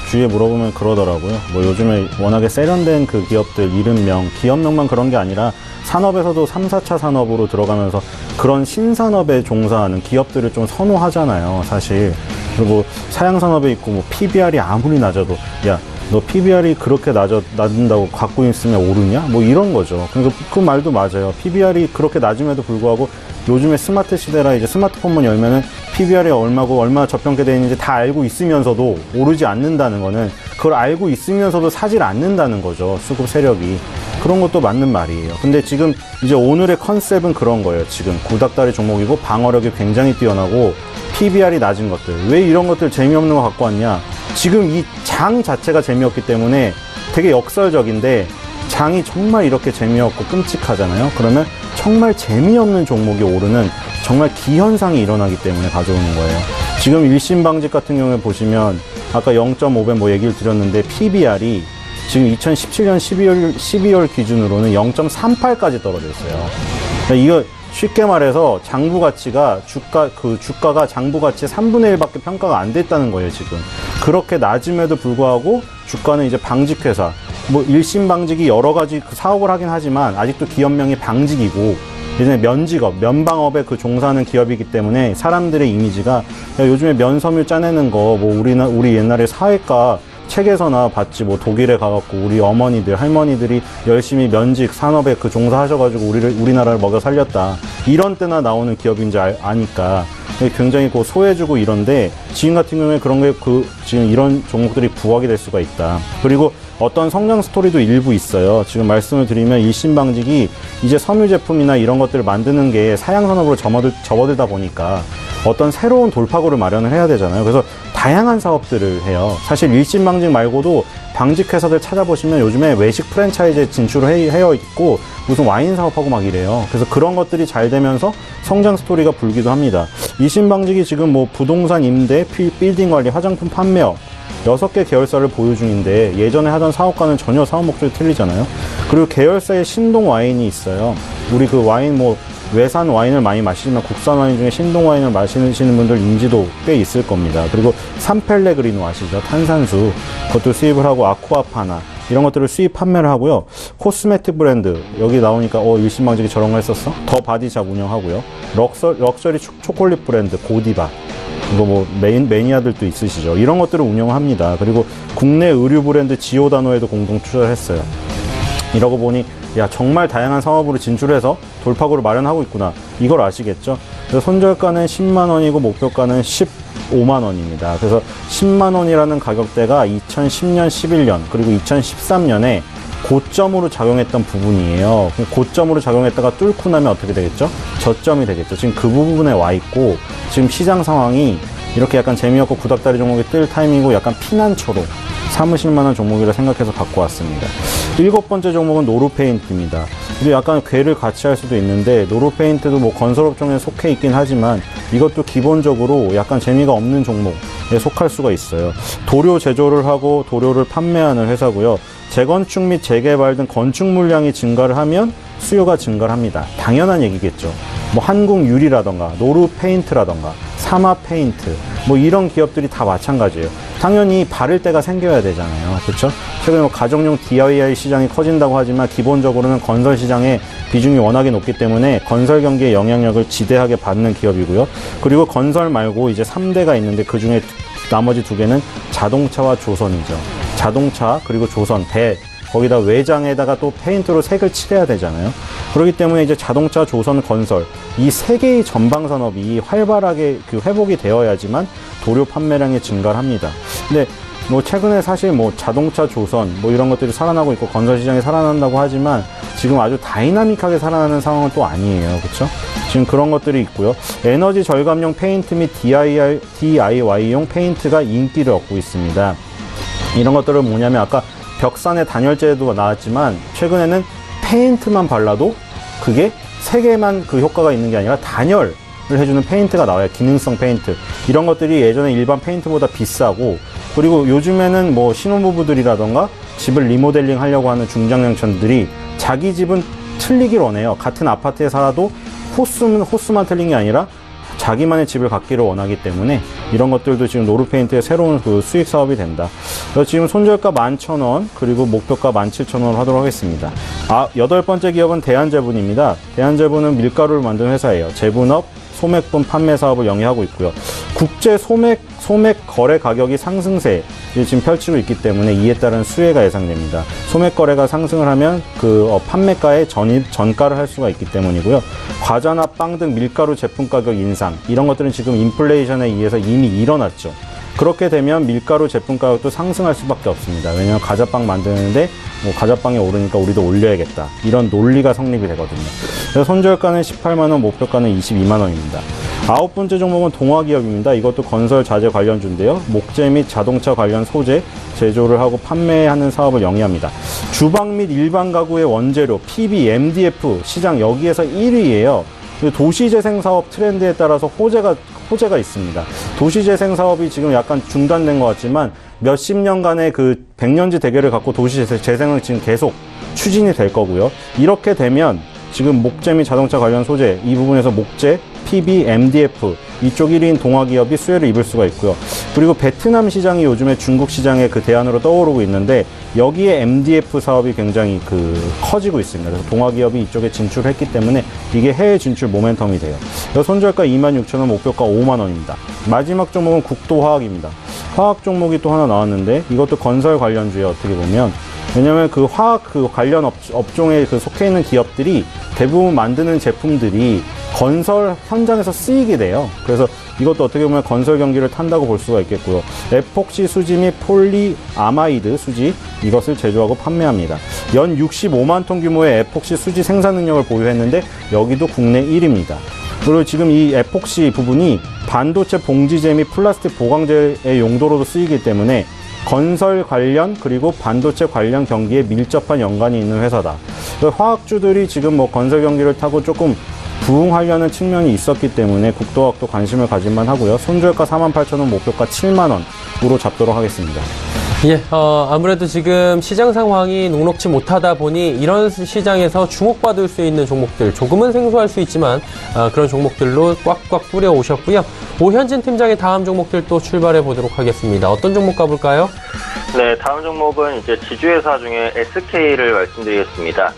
주위에 물어보면 그러더라고요. 요즘에 워낙에 세련된 그 기업들 이름명, 기업명만 그런 게 아니라 산업에서도 3, 4차 산업으로 들어가면서 그런 신산업에 종사하는 기업들을 좀 선호하잖아요, 사실. 그리고 사양산업에 있고 PBR이 아무리 낮아도 야, 너 PBR이 그렇게 낮은다고 갖고 있으면 오르냐? 이런 거죠. 그러니까 그 말도 맞아요. PBR이 그렇게 낮음에도 불구하고 요즘에 스마트 시대라 이제 스마트폰만 열면은 PBR이 얼마고 얼마나 저평가되어 있는지 다 알고 있으면서도 오르지 않는다는 거는 그걸 알고 있으면서도 사질 않는다는 거죠. 수급 세력이. 그런 것도 맞는 말이에요. 근데 지금 이제 오늘의 컨셉은 그런 거예요. 지금 구닥다리 종목이고 방어력이 굉장히 뛰어나고 PBR이 낮은 것들. 왜 이런 것들 재미없는 거 갖고 왔냐? 지금 이 장 자체가 재미없기 때문에 되게 역설적인데 장이 정말 이렇게 재미없고 끔찍하잖아요. 그러면 정말 재미없는 종목이 오르는 정말 기현상이 일어나기 때문에 가져오는 거예요. 지금 일신방직 같은 경우에 보시면 아까 0.5배 얘기를 드렸는데 PBR이 지금 2017년 12월 기준으로는 0.38까지 떨어져 있어요. 그러니까 이거 쉽게 말해서 장부 가치가 주가가 장부 가치 3분의 1밖에 평가가 안 됐다는 거예요, 지금. 그렇게 낮음에도 불구하고 주가는 이제 방직회사, 일신방직이 여러 가지 사업을 하긴 하지만 아직도 기업명이 방직이고 예전에 면직업, 면방업에 종사하는 기업이기 때문에 사람들의 이미지가 야, 요즘에 면섬유 짜내는 거 우리 옛날에 사회과 책에서나 봤지, 뭐 독일에 가갖고 우리 어머니들, 할머니들이 열심히 면직 산업에 그 종사하셔가지고 우리나라를 먹여 살렸다. 이런 때나 나오는 기업인지 아니까 굉장히 소외주고 이런데, 지금 같은 경우에 그런 게 지금 이런 종목들이 부각이 될 수가 있다. 그리고 어떤 성장 스토리도 일부 있어요. 지금 말씀을 드리면 일신방직이 이제 섬유 제품이나 이런 것들을 만드는 게 사양 산업으로 접어들다 보니까 어떤 새로운 돌파구를 마련을 해야 되잖아요. 그래서 다양한 사업들을 해요. 사실 일신방직 말고도 방직 회사들 찾아보시면 요즘에 외식 프랜차이즈에 진출을 해어 있고 무슨 와인 사업하고 막 이래요. 그래서 그런 것들이 잘 되면서 성장 스토리가 불기도 합니다. 일신방직이 지금 뭐 부동산 임대, 빌딩 관리, 화장품 판매업 6개 계열사를 보유 중인데, 예전에 하던 사업과는 전혀 사업 목적이 틀리잖아요. 그리고 계열사에 신동 와인이 있어요. 우리 그 와인 외산 와인을 많이 마시지만 국산 와인 중에 신동 와인을 마시는 분들 인지도 꽤 있을 겁니다. 그리고 삼펠레그리노 아시죠? 탄산수. 그것도 수입을 하고, 아쿠아파나 이런 것들을 수입 판매를 하고요. 코스메틱 브랜드 여기 나오니까 일신방직이 저런 거 했었어? 더 바디샵 운영하고요. 럭셔리 초콜릿 브랜드 고디바, 이거 뭐 매니아들도 있으시죠. 이런 것들을 운영합니다. 그리고 국내 의류 브랜드 지오다노에도 공동 투자를 했어요. 이러고 보니 야, 정말 다양한 사업으로 진출해서 돌파구를 마련하고 있구나, 이걸 아시겠죠? 그래서 손절가는 10만 원이고 목표가는 15만 원입니다. 그래서 10만 원이라는 가격대가 2010년, 11년 그리고 2013년에 고점으로 작용했던 부분이에요. 고점으로 작용했다가 뚫고 나면 어떻게 되겠죠? 저점이 되겠죠. 지금 그 부분에 와 있고, 지금 시장 상황이 이렇게 약간 재미없고 구닥다리 종목이 뜰 타이밍이고 약간 피난처로 삼으실 만한 종목이라 생각해서 갖고 왔습니다. 7번째 종목은 노루페인트입니다. 그리고 약간 괴를 같이 할 수도 있는데, 노루페인트도 뭐 건설업종에 속해 있긴 하지만 이것도 기본적으로 약간 재미가 없는 종목에 속할 수가 있어요. 도료 제조를 하고 도료를 판매하는 회사고요. 재건축 및 재개발 등 건축 물량이 증가를 하면 수요가 증가를 합니다. 당연한 얘기겠죠. 뭐 한국유리라던가 노루페인트라던가 사마페인트 뭐 이런 기업들이 다 마찬가지예요. 당연히 바를 때가 생겨야 되잖아요. 그렇죠? 최근에 뭐 가정용 DIY 시장이 커진다고 하지만 기본적으로는 건설 시장의 비중이 워낙에 높기 때문에 건설 경기의 영향력을 지대하게 받는 기업이고요. 그리고 건설 말고 이제 3대가 있는데 그중에 나머지 2개는 자동차와 조선이죠. 자동차 그리고 조선, 배, 거기다 외장에다가 또 페인트로 색을 칠해야 되잖아요. 그렇기 때문에 이제 자동차, 조선, 건설 이 3개의 전방 산업이 활발하게 회복이 되어야지만 도료 판매량이 증가를 합니다. 근데 뭐 최근에 사실 뭐 자동차, 조선 뭐 이런 것들이 살아나고 있고 건설 시장이 살아난다고 하지만 지금 아주 다이나믹하게 살아나는 상황은 또 아니에요. 그렇죠? 지금 그런 것들이 있고요. 에너지 절감용 페인트 및 DIY용 페인트가 인기를 얻고 있습니다. 이런 것들은 뭐냐면 아까 벽산의 단열재도 나왔지만 최근에는 페인트만 발라도 그게 3개만 그 효과가 있는 게 아니라 단열을 해주는 페인트가 나와요. 기능성 페인트. 이런 것들이 예전에 일반 페인트보다 비싸고, 그리고 요즘에는 뭐 신혼부부들이라던가 집을 리모델링 하려고 하는 중장년층들이 자기 집은 틀리길 원해요. 같은 아파트에 살아도 호수만 틀린 게 아니라 자기만의 집을 갖기를 원하기 때문에 이런 것들도 지금 노루페인트의 새로운 그 수익 사업이 된다. 그래서 지금 손절가 11,000원 그리고 목표가 17,000원 하도록 하겠습니다. 8번째 기업은 대한제분입니다. 대한제분은 밀가루를 만드는 회사예요. 제분업, 소맥분 판매 사업을 영위하고 있고요. 국제 소맥 거래 가격이 상승세 지금 펼치고 있기 때문에 이에 따른 수혜가 예상됩니다. 소맥 거래가 상승을 하면 그 판매가에 전가를 할 수가 있기 때문이고요. 과자나 빵 등 밀가루 제품 가격 인상 이런 것들은 지금 인플레이션에 의해서 이미 일어났죠. 그렇게 되면 밀가루 제품 가격도 상승할 수밖에 없습니다. 왜냐하면 과자빵 만드는데 뭐 과자빵이 오르니까 우리도 올려야겠다. 이런 논리가 성립이 되거든요. 그래서 손절가는 18만원, 목표가는 22만원입니다. 9번째 종목은 동화기업입니다. 이것도 건설 자재 관련주인데요. 목재 및 자동차 관련 소재 제조를 하고 판매하는 사업을 영위합니다. 주방 및 일반 가구의 원재료 PB, MDF 시장 여기에서 1위예요. 도시재생 사업 트렌드에 따라서 호재가 있습니다. 도시재생 사업이 지금 약간 중단된 것 같지만 몇십 년간의 그 백년지 대계를 갖고 도시재생은 지금 계속 추진이 될 거고요. 이렇게 되면 지금 목재 및 자동차 관련 소재 이 부분에서 목재, PB, MDF 이쪽 1위인 동화기업이 수혜를 입을 수가 있고요. 그리고 베트남 시장이 요즘에 중국 시장의 그 대안으로 떠오르고 있는데 여기에 MDF 사업이 굉장히 커지고 있습니다. 그래서 동화기업이 이쪽에 진출했기 때문에 이게 해외 진출 모멘텀이 돼요. 그래서 손절가 26,000원, 목표가 5만원입니다. 마지막 종목은 국도화학입니다. 화학 종목이 또 하나 나왔는데 이것도 건설 관련주에 어떻게 보면 왜냐면 그 화학 그 관련 업종에 그 속해 있는 기업들이 대부분 만드는 제품들이 건설 현장에서 쓰이게 돼요. 그래서 이것도 어떻게 보면 건설 경기를 탄다고 볼 수가 있겠고요. 에폭시 수지 및 폴리아마이드 수지 이것을 제조하고 판매합니다. 연 65만 톤 규모의 에폭시 수지 생산 능력을 보유했는데 여기도 국내 1위입니다. 그리고 지금 이 에폭시 부분이 반도체 봉지재 및 플라스틱 보강재의 용도로도 쓰이기 때문에 건설 관련 그리고 반도체 관련 경기에 밀접한 연관이 있는 회사다. 화학주들이 지금 뭐 건설 경기를 타고 조금 부응하려는 측면이 있었기 때문에 국도학도 관심을 가질만 하고요. 손절가 48,000원, 목표가 7만원으로 잡도록 하겠습니다. 예, 아무래도 지금 시장 상황이 녹록치 못하다 보니 이런 시장에서 주목받을 수 있는 종목들, 조금은 생소할 수 있지만 그런 종목들로 꽉꽉 뿌려 오셨고요. 오현진 팀장의 다음 종목들 또 출발해 보도록 하겠습니다. 어떤 종목 가볼까요? 네, 다음 종목은 이제 지주회사 중에 SK를 말씀드리겠습니다.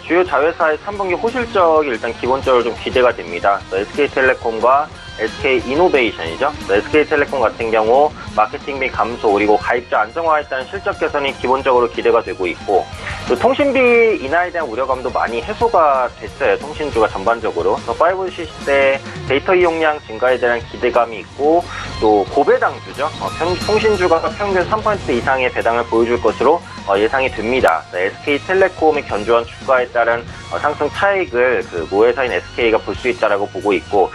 주요 자회사의 3분기 호실적이 일단 기본적으로 좀 기대가 됩니다. SK텔레콤과 SK이노베이션이죠. SK텔레콤 같은 경우 마케팅비 감소 그리고 가입자 안정화에 따른 실적 개선이 기본적으로 기대가 되고 있고 또 통신비 인하에 대한 우려감도 많이 해소가 됐어요. 통신주가 전반적으로. 5G 시대 데이터 이용량 증가에 대한 기대감이 있고 또 고배당주죠. 통신주가 평균 3% 이상의 배당을 보여줄 것으로 예상이 됩니다. SK텔레콤의 견조한 주가에 따른 상승 차익을 그 모회사인 SK가 볼 수 있다라고 보고 있고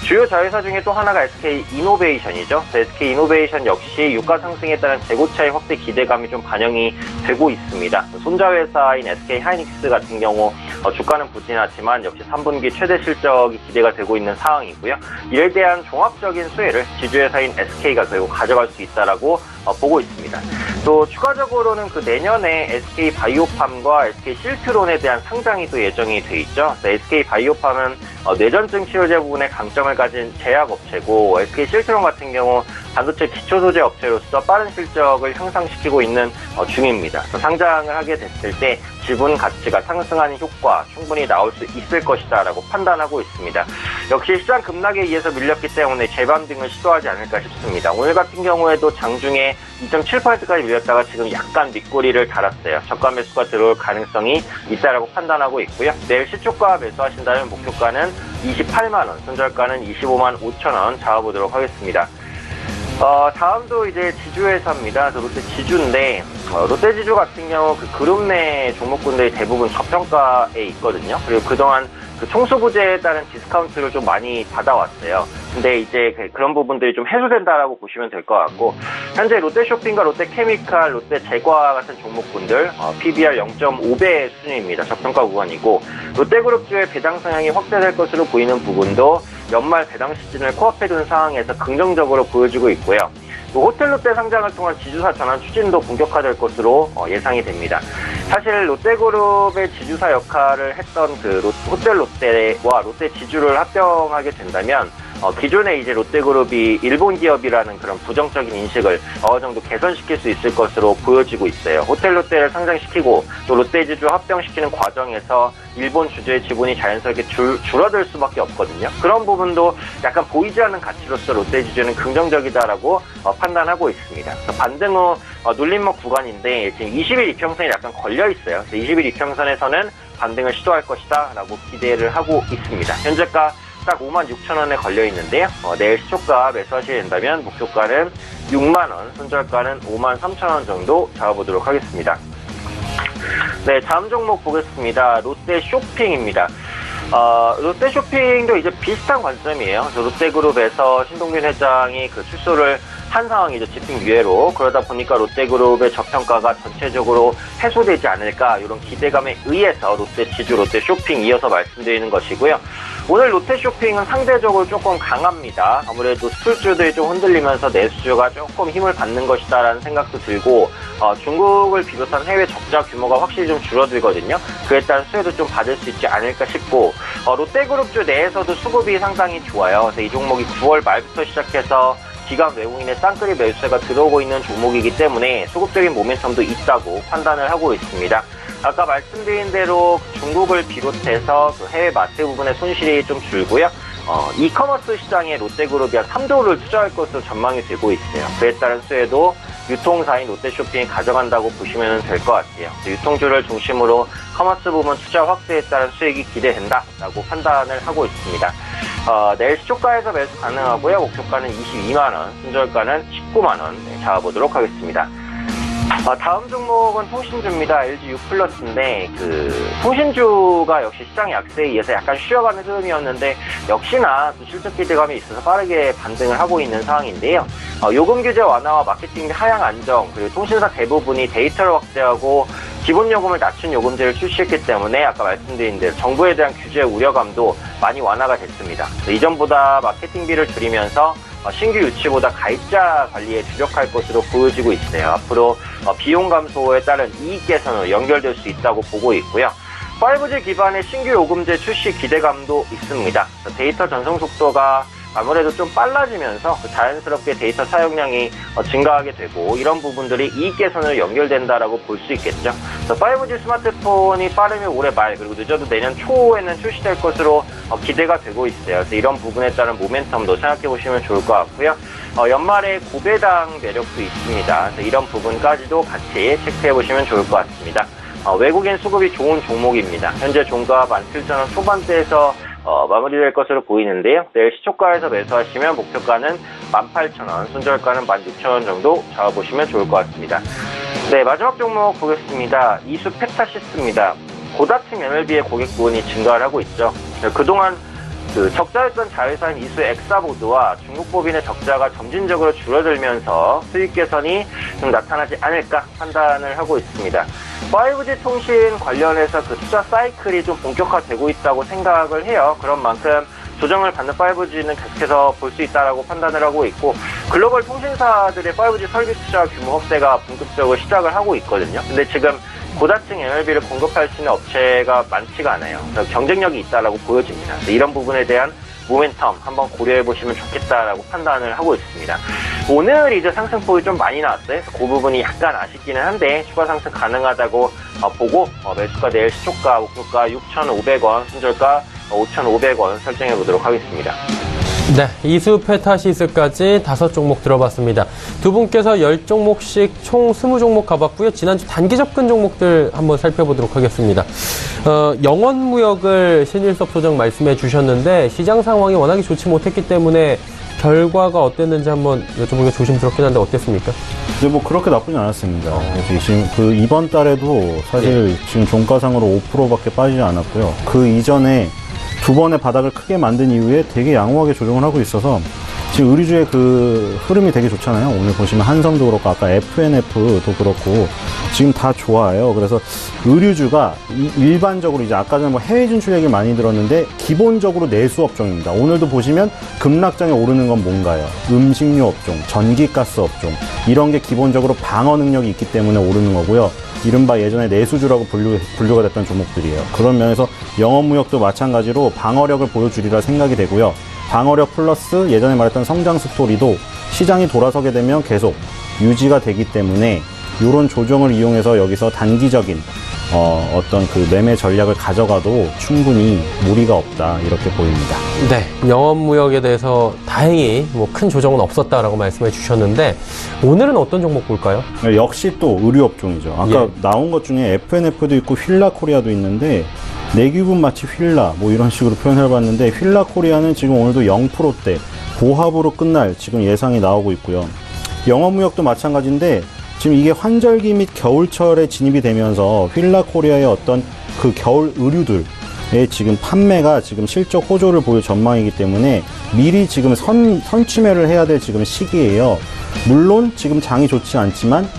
주요 자회사 중에 또 하나가 SK이노베이션이죠. SK이노베이션 역시 유가 상승에 따른 재고 차익 확대 기대감이 좀 반영이 되고 있습니다. 손자회사인 SK하이닉스 같은 경우 주가는 부진하지만 역시 3분기 최대 실적이 기대가 되고 있는 상황이고요. 이에 대한 종합적인 수혜를 지주회사인 SK가 결국 가져갈 수 있다라고 보고 있습니다. 또 추가적으로는 그 내년에 SK바이오팜과 SK실트론에 대한 상장이 또 예정이 돼 있죠. SK바이오팜은 뇌전증 치료제 부분에 강점을 가진 제약업체고 SK실트론 같은 경우 반도체 기초소재 업체로서 빠른 실적을 향상시키고 있는 중입니다. 상장을 하게 됐을 때 지분 가치가 상승하는 효과 충분히 나올 수 있을 것이다 라고 판단하고 있습니다. 역시 시장 급락에 의해서 밀렸기 때문에 재반등을 시도하지 않을까 싶습니다. 오늘 같은 경우에도 장중에 2.7%까지 밀렸다가 지금 약간 밑꼬리를 달았어요. 저가 매수가 들어올 가능성이 있다라고 판단하고 있고요. 내일 시초가 매수하신다면 목표가는 28만원, 손절가는 25만 5천원 잡아보도록 하겠습니다. 다음도 이제 지주회사입니다. 롯데 지주인데, 롯데 지주 같은 경우 그 그룹 내 종목군들이 대부분 저평가에 있거든요. 그리고 그동안 그 총수부재에 따른 디스카운트를 좀 많이 받아왔어요. 근데 이제 그런 부분들이 좀 해소된다라고 보시면 될 것 같고, 현재 롯데쇼핑과 롯데케미칼, 롯데제과 같은 종목군들, PBR 0.5배 수준입니다. 저평가 구간이고, 롯데그룹주의 배당 성향이 확대될 것으로 보이는 부분도 연말 배당 시즌을 코앞에 둔 상황에서 긍정적으로 보여주고 있고요. 또 호텔롯데 상장을 통한 지주사 전환 추진도 본격화될 것으로 예상이 됩니다. 사실 롯데그룹의 지주사 역할을 했던 그 호텔롯데와 롯데지주를 합병하게 된다면 기존에 이제 롯데그룹이 일본 기업이라는 그런 부정적인 인식을 어느 정도 개선시킬 수 있을 것으로 보여지고 있어요. 호텔롯데를 상장시키고 또 롯데지주 합병시키는 과정에서 일본 주주의 지분이 자연스럽게 줄어들 수밖에 없거든요. 그런 부분도 약간 보이지 않는 가치로서 롯데지주는 긍정적이다라고 판단하고 있습니다. 반등 후 눌림목 구간인데 지금 20일 이평선이 약간 걸려 있어요. 20일 이평선에서는 반등을 시도할 것이다 라고 기대를 하고 있습니다. 현재가 딱 56,000원에 걸려 있는데요. 내일 시초가 매수하시게 된다면 목표가는 6만원, 손절가는 53,000원 정도 잡아보도록 하겠습니다. 네, 다음 종목 보겠습니다. 롯데쇼핑입니다. 롯데쇼핑도 이제 비슷한 관점이에요. 롯데그룹에서 신동빈 회장이 그 출소를 한 상황이죠. 집행유예로. 그러다 보니까 롯데그룹의 저평가가 전체적으로 해소되지 않을까 이런 기대감에 의해서 롯데지주, 롯데쇼핑 이어서 말씀드리는 것이고요. 오늘 롯데쇼핑은 상대적으로 조금 강합니다. 아무래도 수출주들이 좀 흔들리면서 내수주가 조금 힘을 받는 것이다라는 생각도 들고 중국을 비롯한 해외 적자 규모가 확실히 좀 줄어들거든요. 그에 따른 수혜도 좀 받을 수 있지 않을까 싶고 롯데그룹주 내에서도 수급이 상당히 좋아요. 그래서 이 종목이 9월 말부터 시작해서 기관 외국인의 쌍끌이 매수세가 들어오고 있는 종목이기 때문에 수급적인 모멘텀도 있다고 판단을 하고 있습니다. 아까 말씀드린 대로 중국을 비롯해서 그 해외 마트 부분의 손실이 좀 줄고요. 이커머스 시장에 롯데그룹이 한 3조를 투자할 것으로 전망이 되고 있어요. 그에 따른 수혜도 유통사인 롯데쇼핑이 가져간다고 보시면 될 것 같아요. 유통주를 중심으로 커머스 부문 투자 확대에 따른 수익이 기대된다라고 판단을 하고 있습니다. 내일 시초가에서 매수 가능하고요. 목표가는 22만원, 순저가는 19만원 잡아보도록 하겠습니다. 다음 종목은 통신주입니다. LG U+인데 통신주가 역시 시장 약세에 의해서 약간 쉬어가는 흐름이었는데 역시나 또 실적 기대감이 있어서 빠르게 반등을 하고 있는 상황인데요. 요금 규제 완화와 마케팅 하향 안정, 그리고 통신사 대부분이 데이터를 확대하고 기본 요금을 낮춘 요금제를 출시했기 때문에 아까 말씀드린 대로 정부에 대한 규제 우려감도 많이 완화가 됐습니다. 이전보다 마케팅비를 줄이면서 신규 유치보다 가입자 관리에 주력할 것으로 보여지고 있어요. 앞으로 비용 감소에 따른 이익 개선으로 연결될 수 있다고 보고 있고요. 5G 기반의 신규 요금제 출시 기대감도 있습니다. 데이터 전송 속도가 아무래도 좀 빨라지면서 자연스럽게 데이터 사용량이 증가하게 되고 이런 부분들이 이익 개선으로 연결된다라고 볼 수 있겠죠. 5G 스마트폰이 빠르면 올해 말 그리고 늦어도 내년 초에는 출시될 것으로 기대가 되고 있어요. 그래서 이런 부분에 따른 모멘텀도 생각해 보시면 좋을 것 같고요. 연말에 고배당 매력도 있습니다. 그래서 이런 부분까지도 같이 체크해 보시면 좋을 것 같습니다. 외국인 수급이 좋은 종목입니다. 현재 종가 17,000원 초반대에서 마무리될 것으로 보이는데요. 내일 시초가에서 매수하시면 목표가는 18,000원, 순저가는 16,000원 정도 잡아보시면 좋을 것 같습니다. 네, 마지막 종목 보겠습니다. 이수 페타시스입니다. 고다층 MLB의 고객 부분이 증가를 하고 있죠. 그동안 적자였던 자회사인 이수 엑사보드와 중국법인의 적자가 점진적으로 줄어들면서 수익 개선이 좀 나타나지 않을까 판단을 하고 있습니다. 5G 통신 관련해서 투자 사이클이 좀 본격화되고 있다고 생각을 해요. 그런 만큼 조정을 받는 5G는 계속해서 볼 수 있다라고 판단을 하고 있고 글로벌 통신사들의 5G 설비 투자 규모 확대가 본격적으로 시작을 하고 있거든요. 근데 지금 고다층 MLB를 공급할 수 있는 업체가 많지가 않아요. 그래서 경쟁력이 있다라고 보여집니다. 이런 부분에 대한 모멘텀 한번 고려해 보시면 좋겠다라고 판단을 하고 있습니다. 오늘 이제 상승폭이 좀 많이 나왔어요. 그 부분이 약간 아쉽기는 한데 추가 상승 가능하다고 보고 매수가 내일 시초가 목표가 6,500원, 순저가 5,500원 설정해 보도록 하겠습니다. 네, 이수 페타시스까지 5종목 들어봤습니다. 두 분께서 10종목씩 총 20종목 가봤고요. 지난주 단기 접근 종목들 한번 살펴보도록 하겠습니다. 영원무역을 신일섭 소장 말씀해 주셨는데 시장 상황이 워낙에 좋지 못했기 때문에 결과가 어땠는지 한번 여쭤보기가 조심스럽긴 한데 어땠습니까? 네, 뭐 그렇게 나쁘지 않았습니다. 지금 이번 달에도 사실 지금 종가상으로 5%밖에 빠지지 않았고요. 그 이전에 두 번의 바닥을 크게 만든 이후에 되게 양호하게 조정을 하고 있어서 지금 의류주의 흐름이 되게 좋잖아요. 오늘 보시면 한성도 그렇고 아까 FNF도 그렇고 지금 다 좋아요. 그래서 의류주가 일반적으로 이제 아까 전에 해외 진출 얘기 많이 들었는데 기본적으로 내수 업종입니다. 오늘도 보시면 급락장에 오르는 건 뭔가요? 음식료 업종, 전기가스 업종 이런 게 기본적으로 방어 능력이 있기 때문에 오르는 거고요. 이른바 예전에 내수주라고 분류가 됐던 종목들이에요. 그런 면에서 영업무역도 마찬가지로 방어력을 보여주리라 생각이 되고요. 방어력 플러스 예전에 말했던 성장 스토리도 시장이 돌아서게 되면 계속 유지가 되기 때문에 이런 조정을 이용해서 여기서 단기적인 어떤 매매 전략을 가져가도 충분히 무리가 없다 이렇게 보입니다. 네, 영업무역에 대해서 다행히 큰 조정은 없었다라고 말씀해 주셨는데 오늘은 어떤 종목 볼까요? 역시 또 의류업종이죠. 아까 나온 것 중에 FNF도 있고 휠라코리아도 있는데 내 기분 마치 휠라 이런 식으로 표현해봤는데 휠라코리아는 지금 오늘도 0%대 고합으로 끝날 지금 예상이 나오고 있고요. 영업무역도 마찬가지인데 지금 이게 환절기 및 겨울철에 진입이 되면서 휠라코리아의 어떤 겨울 의류들의 지금 판매가 지금 실적 호조를 보일 전망이기 때문에 미리 지금 선취매를 해야 될 지금 시기예요. 물론 지금 장이 좋지 않지만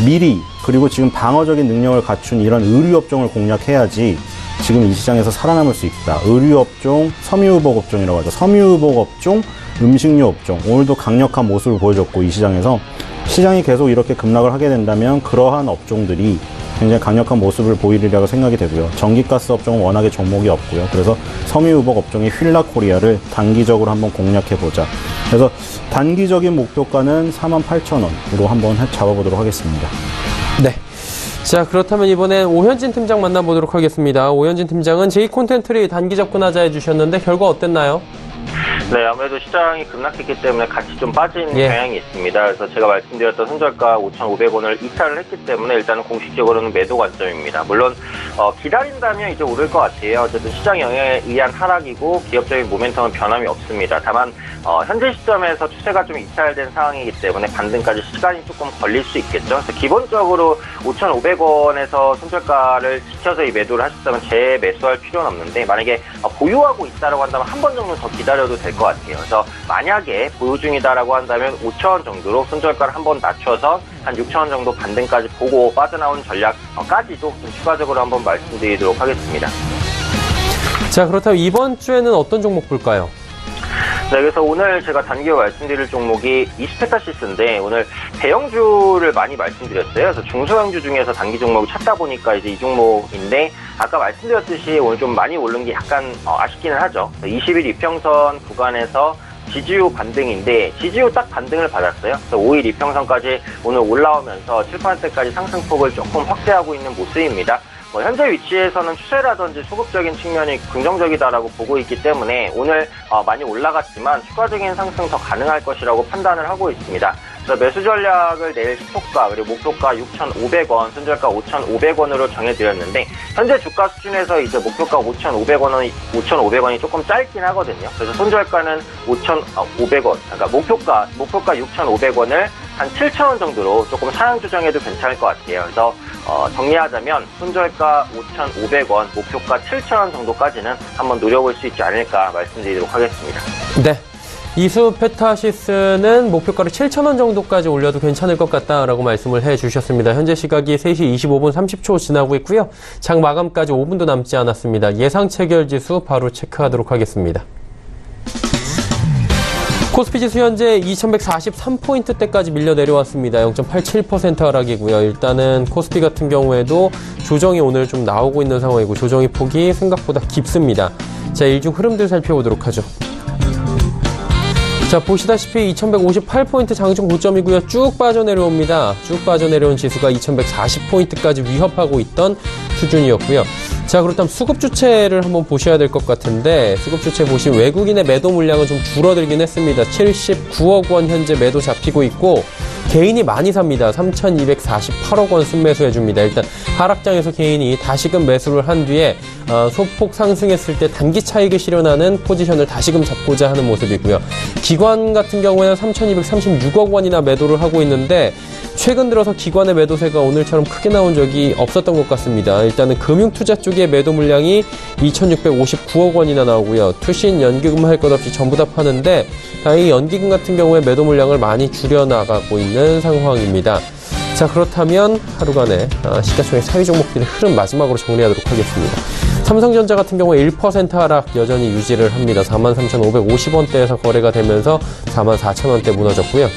미리 그리고 지금 방어적인 능력을 갖춘 이런 의류업종을 공략해야지 지금 이 시장에서 살아남을 수 있다. 의류업종, 섬유의복업종이라고 하죠. 섬유의복업종, 음식료업종 오늘도 강력한 모습을 보여줬고 이 시장에서 시장이 계속 이렇게 급락을 하게 된다면 그러한 업종들이 굉장히 강력한 모습을 보이리라고 생각이 되고요. 전기가스 업종은 워낙에 종목이 없고요. 그래서 섬유의복 업종의 휠라코리아를 단기적으로 한번 공략해보자. 그래서 단기적인 목표가는 48,000원으로 한번 잡아보도록 하겠습니다. 네. 자, 그렇다면 이번엔 오현진 팀장 만나보도록 하겠습니다. 오현진 팀장은 j 콘텐트리 단기 접근하자 해주셨는데 결과 어땠나요? 네, 아무래도 시장이 급락했기 때문에 같이 좀 빠진 경향이 있습니다. 그래서 제가 말씀드렸던 손절가 5,500원을 이탈을 했기 때문에 일단은 공식적으로는 매도 관점입니다. 물론 기다린다면 이제 오를 것 같아요. 어쨌든 시장 영향에 의한 하락이고 기업적인 모멘텀은 변함이 없습니다. 다만 현재 시점에서 추세가 좀 이탈된 상황이기 때문에 반등까지 시간이 조금 걸릴 수 있겠죠. 그래서 기본적으로 5,500원에서 손절가를 지켜서 이 매도를 하셨다면 재매수할 필요는 없는데, 만약에 보유하고 있다라고 한다면 한 번 정도 더 기다려도 될 것 같아요. 그래서 만약에 보유 중이다라고 한다면 5,000원 정도로 손절가를 한번 낮춰서 한 6,000원 정도 반등까지 보고 빠져나온 전략까지도 좀 추가적으로 한번 말씀드리도록 하겠습니다. 자, 그렇다면 이번 주에는 어떤 종목 볼까요? 네, 그래서 오늘 제가 단기로 말씀드릴 종목이 이스테카시스인데, 오늘 대형주를 많이 말씀드렸어요. 그래서 중소형주 중에서 단기 종목을 찾다 보니까 이제 이 종목인데, 아까 말씀드렸듯이 오늘 좀 많이 오른 게 약간 아쉽기는 하죠. 20일 이평선 구간에서 지지유 반등인데, 지지유 딱 반등을 받았어요. 그래서 5일 이평선까지 오늘 올라오면서 7%까지 상승폭을 조금 확대하고 있는 모습입니다. 현재 위치에서는 추세라든지 소극적인 측면이 긍정적이다라고 보고 있기 때문에 오늘 많이 올라갔지만 추가적인 상승 더 가능할 것이라고 판단을 하고 있습니다. 그래서 매수 전략을 내일 시초가 그리고 목표가 6,500원, 손절가 5,500원으로 정해드렸는데, 현재 주가 수준에서 이제 목표가 5,500원이 조금 짧긴 하거든요. 그래서 손절가는 5,500원, 그러니까 목표가 6,500원을 한 7,000원 정도로 조금 상향 조정해도 괜찮을 것 같아요. 그래서 정리하자면 손절가 5,500원, 목표가 7,000원 정도까지는 한번 노려볼 수 있지 않을까 말씀드리도록 하겠습니다. 네. 이수페타시스는 목표가를 7,000원 정도까지 올려도 괜찮을 것 같다라고 말씀을 해주셨습니다. 현재 시각이 3시 25분 30초 지나고 있고요. 장 마감까지 5분도 남지 않았습니다. 예상 체결 지수 바로 체크하도록 하겠습니다. 코스피 지수 현재 2143포인트대까지 밀려 내려왔습니다. 0.87% 하락이고요. 일단은 코스피 같은 경우에도 조정이 오늘 좀 나오고 있는 상황이고, 조정의 폭이 생각보다 깊습니다. 자, 일중 흐름들 살펴보도록 하죠. 자, 보시다시피 2158포인트 장중 고점이고요. 쭉 빠져내려옵니다. 쭉 빠져내려온 지수가 2140포인트까지 위협하고 있던 수준이었고요. 자, 그렇다면 수급 주체를 한번 보셔야 될 것 같은데, 수급 주체 보시면 외국인의 매도 물량은 좀 줄어들긴 했습니다. 79억 원 현재 매도 잡히고 있고, 개인이 많이 삽니다. 3,248억 원 순매수해줍니다. 일단 하락장에서 개인이 다시금 매수를 한 뒤에 소폭 상승했을 때 단기 차익을 실현하는 포지션을 다시금 잡고자 하는 모습이고요. 기관 같은 경우에는 3,236억 원이나 매도를 하고 있는데, 최근 들어서 기관의 매도세가 오늘처럼 크게 나온 적이 없었던 것 같습니다. 일단은 금융투자 쪽의 매도 물량이 2,659억 원이나 나오고요. 투신, 연기금 할 것 없이 전부 다 파는데, 다행히 연기금 같은 경우에 매도 물량을 많이 줄여나가고 있는 상황입니다. 자, 그렇다면 하루간의 시가총액 상위 종목들의 흐름 마지막으로 정리하도록 하겠습니다. 삼성전자 같은 경우에 1% 하락 여전히 유지를 합니다. 43,550원대에서 거래가 되면서 44,000원대 무너졌고요.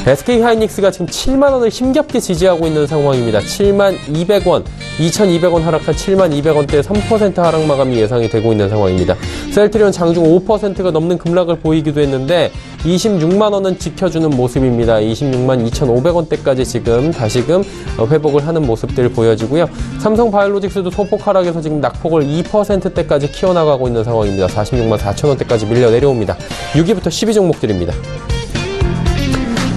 SK하이닉스가 지금 7만 원을 힘겹게 지지하고 있는 상황입니다. 7만 200원, 2,200원 하락한 7만 200원대 3% 하락 마감이 예상이 되고 있는 상황입니다. 셀트리온 장중 5%가 넘는 급락을 보이기도 했는데 26만 원은 지켜주는 모습입니다. 26만 2,500원대까지 지금 다시금 회복을 하는 모습들 보여지고요. 삼성바이오로직스도 소폭 하락해서 지금 낙폭을 2%대까지 키워나가고 있는 상황입니다. 46만 4천원대까지 밀려 내려옵니다. 6위부터 10위 종목들입니다.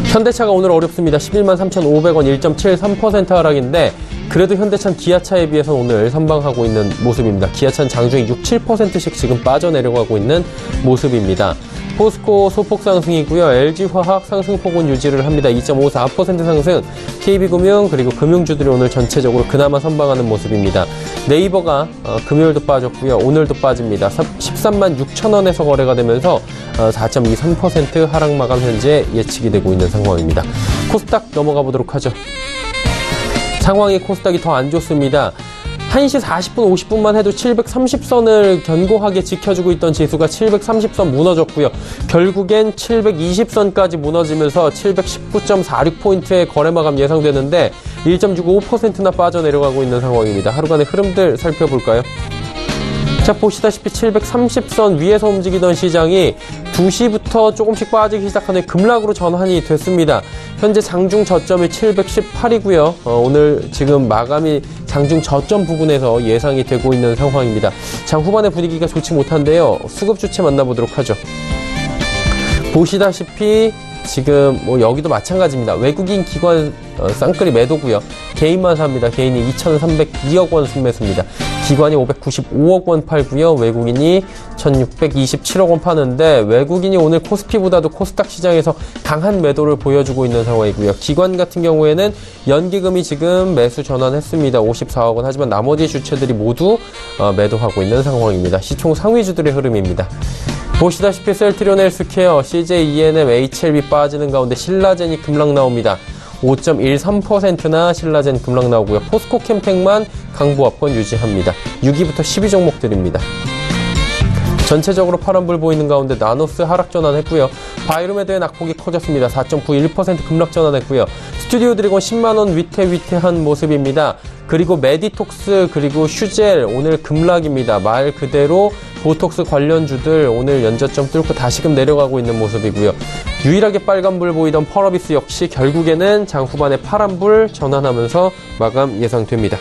현대차가 오늘 어렵습니다. 11만 3,500원 1.73% 하락인데, 그래도 현대차는 기아차에 비해서 오늘 선방하고 있는 모습입니다. 기아차는 장중에 6, 7%씩 지금 빠져내려가고 있는 모습입니다. 포스코 소폭 상승이고요. LG화학 상승폭은 유지를 합니다. 2.54% 상승. KB금융 그리고 금융주들이 오늘 전체적으로 그나마 선방하는 모습입니다. 네이버가 금요일도 빠졌고요. 오늘도 빠집니다. 13만 6천 원에서 거래가 되면서 4.23% 하락 마감 현재 예측이 되고 있는 상황입니다. 코스닥 넘어가 보도록 하죠. 상황이 코스닥이 더 안 좋습니다. 1시 40분, 50분만 해도 730선을 견고하게 지켜주고 있던 지수가 730선 무너졌고요. 결국엔 720선까지 무너지면서 719.46포인트의 거래 마감 예상되는데 1.65%나 빠져내려가고 있는 상황입니다. 하루간의 흐름들 살펴볼까요? 자, 보시다시피 730선 위에서 움직이던 시장이 2시부터 조금씩 빠지기 시작하는 급락으로 전환이 됐습니다. 현재 장중 저점이 718이고요. 오늘 지금 마감이 장중 저점 부근에서 예상이 되고 있는 상황입니다. 장 후반의 분위기가 좋지 못한데요. 수급 주체 만나보도록 하죠. 보시다시피 지금 뭐 여기도 마찬가지입니다. 외국인 기관 쌍끌이 매도고요. 개인만 삽니다. 개인이 2,302억 원 순매수입니다. 기관이 595억 원 팔고요. 외국인이 1,627억 원 파는데 외국인이 오늘 코스피보다도 코스닥 시장에서 강한 매도를 보여주고 있는 상황이고요. 기관 같은 경우에는 연기금이 지금 매수 전환했습니다. 54억 원. 하지만 나머지 주체들이 모두 매도하고 있는 상황입니다. 시총 상위주들의 흐름입니다. 보시다시피 셀트리온 헬스케어, CJ ENM, HLB 빠지는 가운데 신라젠이 급락 나옵니다. 5.13%나 신라젠 급락 나오고요. 포스코 캠텍만 강보합권 유지합니다. 6위부터 10위 종목들입니다. 전체적으로 파란불 보이는 가운데 나노스 하락 전환했고요. 바이로메드의 낙폭이 커졌습니다. 4.91% 급락 전환했고요. 스튜디오 드래곤 10만원 위태위태한 모습입니다. 그리고 메디톡스 그리고 슈젤 오늘 급락입니다. 말 그대로 보톡스 관련주들 오늘 연저점 뚫고 다시금 내려가고 있는 모습이고요. 유일하게 빨간불 보이던 펄어비스 역시 결국에는 장 후반에 파란불 전환하면서 마감 예상됩니다.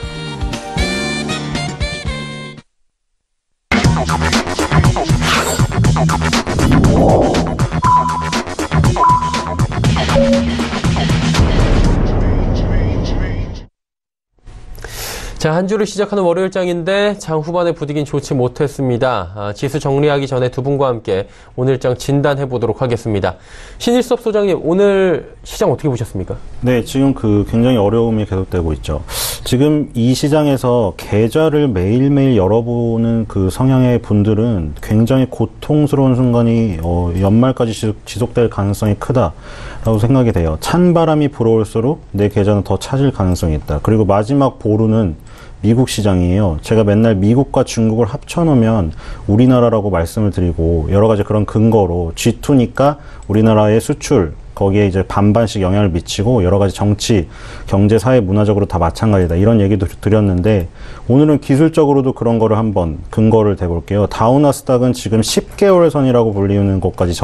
자, 한 주를 시작하는 월요일장인데 장 후반에 부디긴 좋지 못했습니다. 지수 정리하기 전에 두 분과 함께 오늘장 진단해 보도록 하겠습니다. 신일섭 소장님, 오늘 시장 어떻게 보셨습니까? 네, 지금 굉장히 어려움이 계속되고 있죠. 지금 이 시장에서 계좌를 매일매일 열어보는 성향의 분들은 굉장히 고통스러운 순간이 연말까지 지속될 가능성이 크다라고 생각이 돼요. 찬바람이 불어올수록 내 계좌는 더 차질 가능성이 있다. 그리고 마지막 보루는 미국 시장이에요. 제가 맨날 미국과 중국을 합쳐놓으면 우리나라라고 말씀을 드리고 여러 가지 그런 근거로 G2니까 우리나라의 수출 거기에 이제 반반씩 영향을 미치고 여러 가지 정치, 경제, 사회, 문화적으로 다 마찬가지다. 이런 얘기도 드렸는데 오늘은 기술적으로도 그런 거를 한번 근거를 대볼게요. 다우나스닥은 지금 10개월 선이라고 불리는 곳까지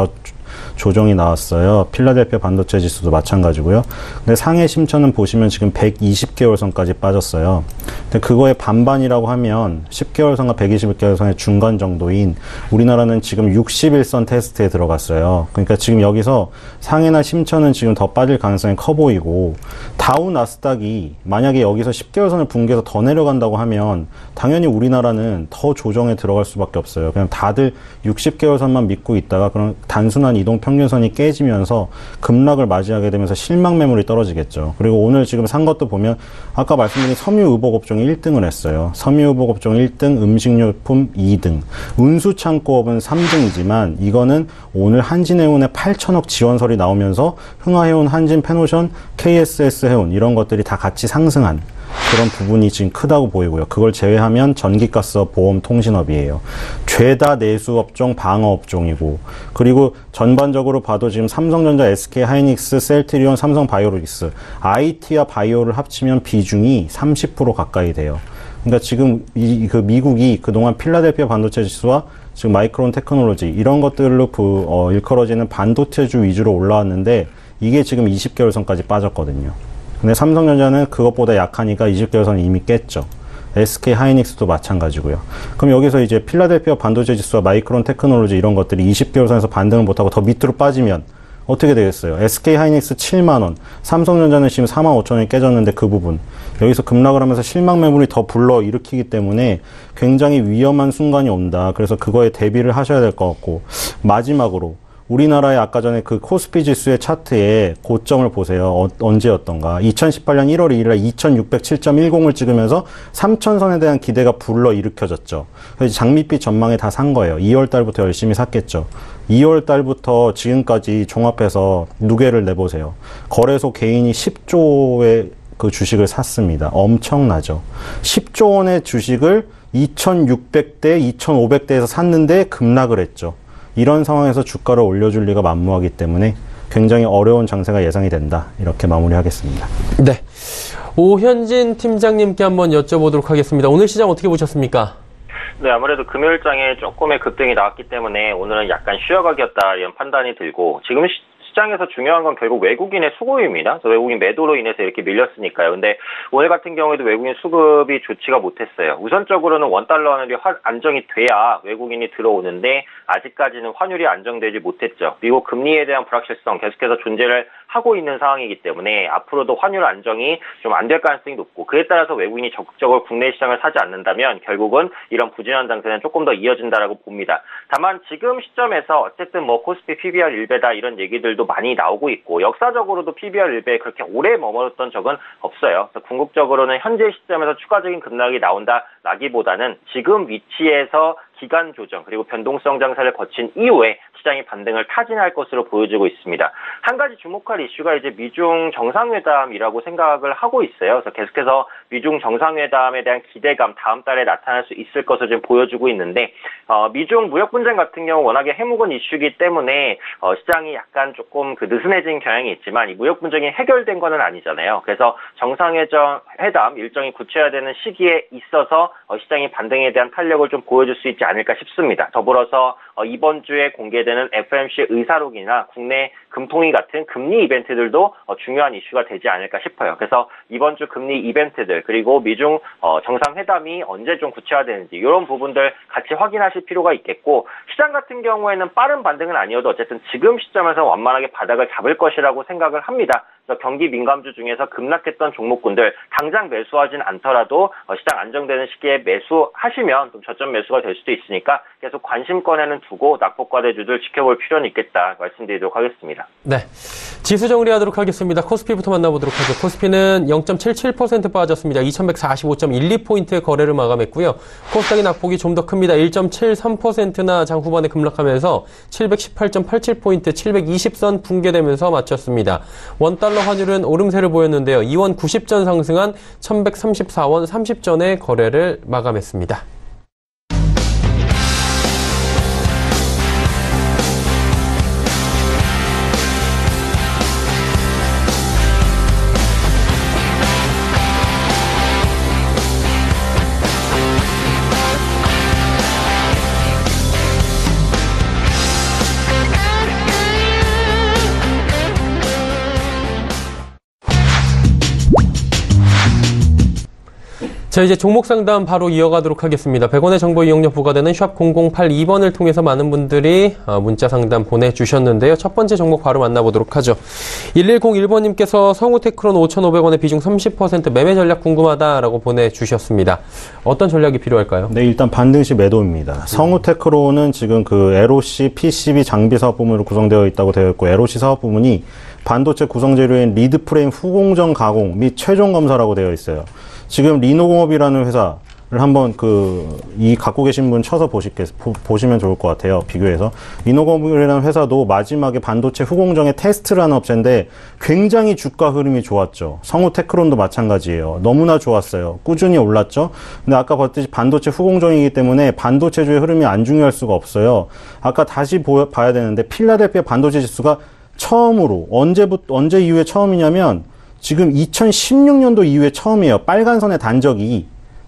조정이 나왔어요. 필라델피아 반도체 지수도 마찬가지고요. 근데 상해 심천은 보시면 지금 120개월 선까지 빠졌어요. 근데 그거의 반반이라고 하면 10개월 선과 120개월 선의 중간 정도인 우리나라는 지금 61선 테스트에 들어갔어요. 그러니까 지금 여기서 상해나 심천은 지금 더 빠질 가능성이 커 보이고 다우나스닥이 만약에 여기서 10개월 선을 붕괴해서 더 내려간다고 하면 당연히 우리나라는 더 조정에 들어갈 수밖에 없어요. 그냥 다들 60개월 선만 믿고 있다가 그런 단순한 이동 평균선이 깨지면서 급락을 맞이하게 되면서 실망 매물이 떨어지겠죠. 그리고 오늘 지금 산 것도 보면 아까 말씀드린 섬유의복업종이 1등을 했어요. 섬유의복업종 1등, 음식료품 2등, 운수창고업은 3등이지만 이거는 오늘 한진해운의 8천억 지원설이 나오면서 흥하해운, 한진페노션, KSS해운 이런 것들이 다 같이 상승한 그런 부분이 지금 크다고 보이고요. 그걸 제외하면 전기가스업, 보험, 통신업이에요. 죄다 내수업종, 방어업종이고 그리고 전반적으로 봐도 지금 삼성전자, SK하이닉스, 셀트리온, 삼성바이오로직스 IT와 바이오를 합치면 비중이 30% 가까이 돼요. 그러니까 지금 미국이 그동안 필라델피아 반도체 지수와 지금 마이크론 테크놀로지 이런 것들로 일컬어지는 반도체주 위주로 올라왔는데 이게 지금 20개월 선까지 빠졌거든요. 근데 삼성전자는 그것보다 약하니까 20개월 선을 이미 깼죠. SK하이닉스도 마찬가지고요. 그럼 여기서 이제 필라델피아 반도체 지수와 마이크론 테크놀로지 이런 것들이 20개월 선에서 반등을 못하고 더 밑으로 빠지면 어떻게 되겠어요? SK하이닉스 7만원, 삼성전자는 지금 45,000원이 깨졌는데 그 부분 여기서 급락을 하면서 실망 매물이 더 불러일으키기 때문에 굉장히 위험한 순간이 온다. 그래서 그거에 대비를 하셔야 될 것 같고 마지막으로 우리나라의 아까 전에 코스피 지수의 차트에 고점을 보세요. 언제였던가. 2018년 1월 2일에 2607.10을 찍으면서 3000선에 대한 기대가 불러일으켜졌죠. 그래서 장밋빛 전망에 다 산 거예요. 2월 달부터 열심히 샀겠죠. 2월 달부터 지금까지 종합해서 누계를 내보세요. 거래소 개인이 10조의 주식을 샀습니다. 엄청나죠. 10조 원의 주식을 2600대, 2500대에서 샀는데 급락을 했죠. 이런 상황에서 주가를 올려줄 리가 만무하기 때문에 굉장히 어려운 장세가 예상이 된다. 이렇게 마무리하겠습니다. 네, 오현진 팀장님께 한번 여쭤보도록 하겠습니다. 오늘 시장 어떻게 보셨습니까? 네, 아무래도 금요일장에 조금의 급등이 나왔기 때문에 오늘은 약간 쉬어가기였다 이런 판단이 들고 지금 시장에서 중요한 건 결국 외국인의 수급입니다. 그래서 외국인 매도로 인해서 이렇게 밀렸으니까요. 근데 오늘 같은 경우에도 외국인 수급이 좋지가 못했어요. 우선적으로는 원달러 환율이 안정이 돼야 외국인이 들어오는데 아직까지는 환율이 안정되지 못했죠. 미국 금리에 대한 불확실성 계속해서 존재를 하고 있는 상황이기 때문에 앞으로도 환율 안정이 좀 안 될 가능성이 높고, 그에 따라서 외국인이 적극적으로 국내 시장을 사지 않는다면 결국은 이런 부진한 장세는 조금 더 이어진다라고 봅니다. 다만 지금 시점에서 어쨌든 뭐 코스피 PBR 1배다 이런 얘기들도 많이 나오고 있고, 역사적으로도 PBR 1배에 그렇게 오래 머물렀던 적은 없어요. 그래서 궁극적으로는 현재 시점에서 추가적인 급락이 나온다라기보다는 지금 위치에서 기간 조정 그리고 변동성 장세를 거친 이후에 시장이 반등을 타진할 것으로 보여지고 있습니다. 한 가지 주목할 이슈가 이제 미중 정상회담이라고 생각을 하고 있어요. 그래서 계속해서 미중 정상회담에 대한 기대감 다음 달에 나타날 수 있을 것으로 지금 보여주고 있는데, 미중 무역 분쟁 같은 경우 워낙에 해묵은 이슈이기 때문에 시장이 약간 조금 느슨해진 경향이 있지만 이 무역 분쟁이 해결된 건 아니잖아요. 그래서 정상회담 일정이 구체화되는 시기에 있어서 시장이 반등에 대한 탄력을 좀 보여줄 수 있지 않을까 싶습니다. 더불어서 이번 주에 공개되는 FOMC 의사록이나 국내 금통위 같은 금리 이벤트들도 중요한 이슈가 되지 않을까 싶어요. 그래서 이번 주 금리 이벤트들 그리고 미중 정상회담이 언제 좀 구체화되는지 이런 부분들 같이 확인하실 필요가 있겠고, 시장 같은 경우에는 빠른 반등은 아니어도 어쨌든 지금 시점에서 완만하게 바닥을 잡을 것이라고 생각을 합니다. 그래서 경기 민감주 중에서 급락했던 종목군들 당장 매수하진 않더라도 시장 안정되는 시기에 매수하시면 좀 저점 매수가 될 수도 있으니까 계속 관심권에는 두고 낙폭과대주들 지켜볼 필요는 있겠다 말씀드리도록 하겠습니다. 네, 지수 정리하도록 하겠습니다. 코스피부터 만나보도록 하죠. 코스피는 0.77% 빠졌습니다. 2145.12포인트의 거래를 마감했고요. 코스닥의 낙폭이 좀 더 큽니다. 1.73%나 장 후반에 급락하면서 718.87포인트, 720선 붕괴되면서 마쳤습니다. 원달러 환율은 오름세를 보였는데요. 2원 90전 상승한 1134원 30전의 거래를 마감했습니다. 자, 이제 종목 상담 바로 이어가도록 하겠습니다. 100원의 정보 이용료 부과되는 샵 0082번을 통해서 많은 분들이 문자 상담 보내주셨는데요. 첫 번째 종목 바로 만나보도록 하죠. 1101번님께서 성우테크론 5,500원의 비중 30% 매매 전략 궁금하다라고 보내주셨습니다. 어떤 전략이 필요할까요? 네, 일단 반등시 매도입니다. 성우테크론은 지금 LOC, PCB 장비 사업 부문으로 구성되어 있다고 되어 있고, LOC 사업 부문이 반도체 구성 재료인 리드 프레임 후공정 가공 및 최종 검사라고 되어 있어요. 지금 리노공업이라는 회사를 한번 이 갖고 계신 분 쳐서 보시면 좋을 것 같아요. 비교해서. 리노공업이라는 회사도 마지막에 반도체 후공정의 테스트를 하는 업체인데 굉장히 주가 흐름이 좋았죠. 성우테크론도 마찬가지예요. 너무나 좋았어요. 꾸준히 올랐죠. 근데 아까 봤듯이 반도체 후공정이기 때문에 반도체주의 흐름이 안 중요할 수가 없어요. 아까 다시 봐야 되는데 필라델피아 반도체 지수가 처음으로 언제 이후에 처음이냐면 지금 2016년도 이후에 처음이에요. 빨간선의 단적이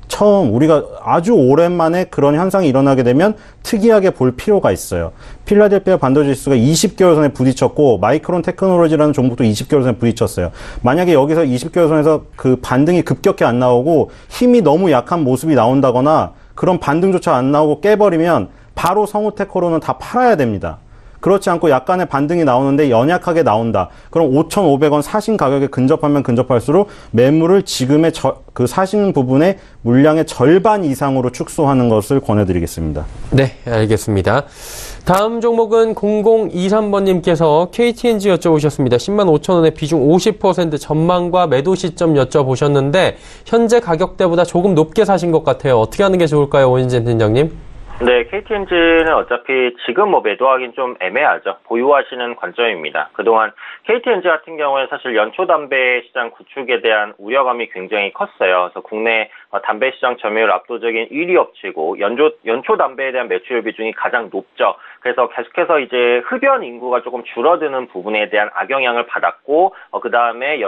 처음, 우리가 아주 오랜만에 그런 현상이 일어나게 되면 특이하게 볼 필요가 있어요. 필라델피아 반도체 지수가 20개월 선에 부딪혔고, 마이크론 테크놀로지라는 종목도 20개월 선에 부딪혔어요. 만약에 여기서 20개월 선에서 반등이 급격히 안 나오고 힘이 너무 약한 모습이 나온다거나 그런 반등조차 안 나오고 깨버리면 바로 성우테크론은 다 팔아야 됩니다. 그렇지 않고 약간의 반등이 나오는데 연약하게 나온다. 그럼 5,500원 사신 가격에 근접하면 근접할수록 매물을 지금의 사신 부분의 물량의 절반 이상으로 축소하는 것을 권해드리겠습니다. 네, 알겠습니다. 다음 종목은 0023번님께서 KTNG 여쭤보셨습니다. 10만 5천원의 비중 50% 전망과 매도 시점 여쭤보셨는데 현재 가격대보다 조금 높게 사신 것 같아요. 어떻게 하는 게 좋을까요, 오인진 팀장님? 네, KTNG는 어차피 지금 매도하기는 좀 애매하죠. 보유하시는 관점입니다. 그동안 KTNG 같은 경우에 사실 연초 담배 시장 구축에 대한 우려감이 굉장히 컸어요. 그래서 국내 담배 시장 점유율 압도적인 1위 업체고 연초 담배에 대한 매출 비중이 가장 높죠. 그래서 계속해서 이제 흡연 인구가 조금 줄어드는 부분에 대한 악영향을 받았고, 그 다음에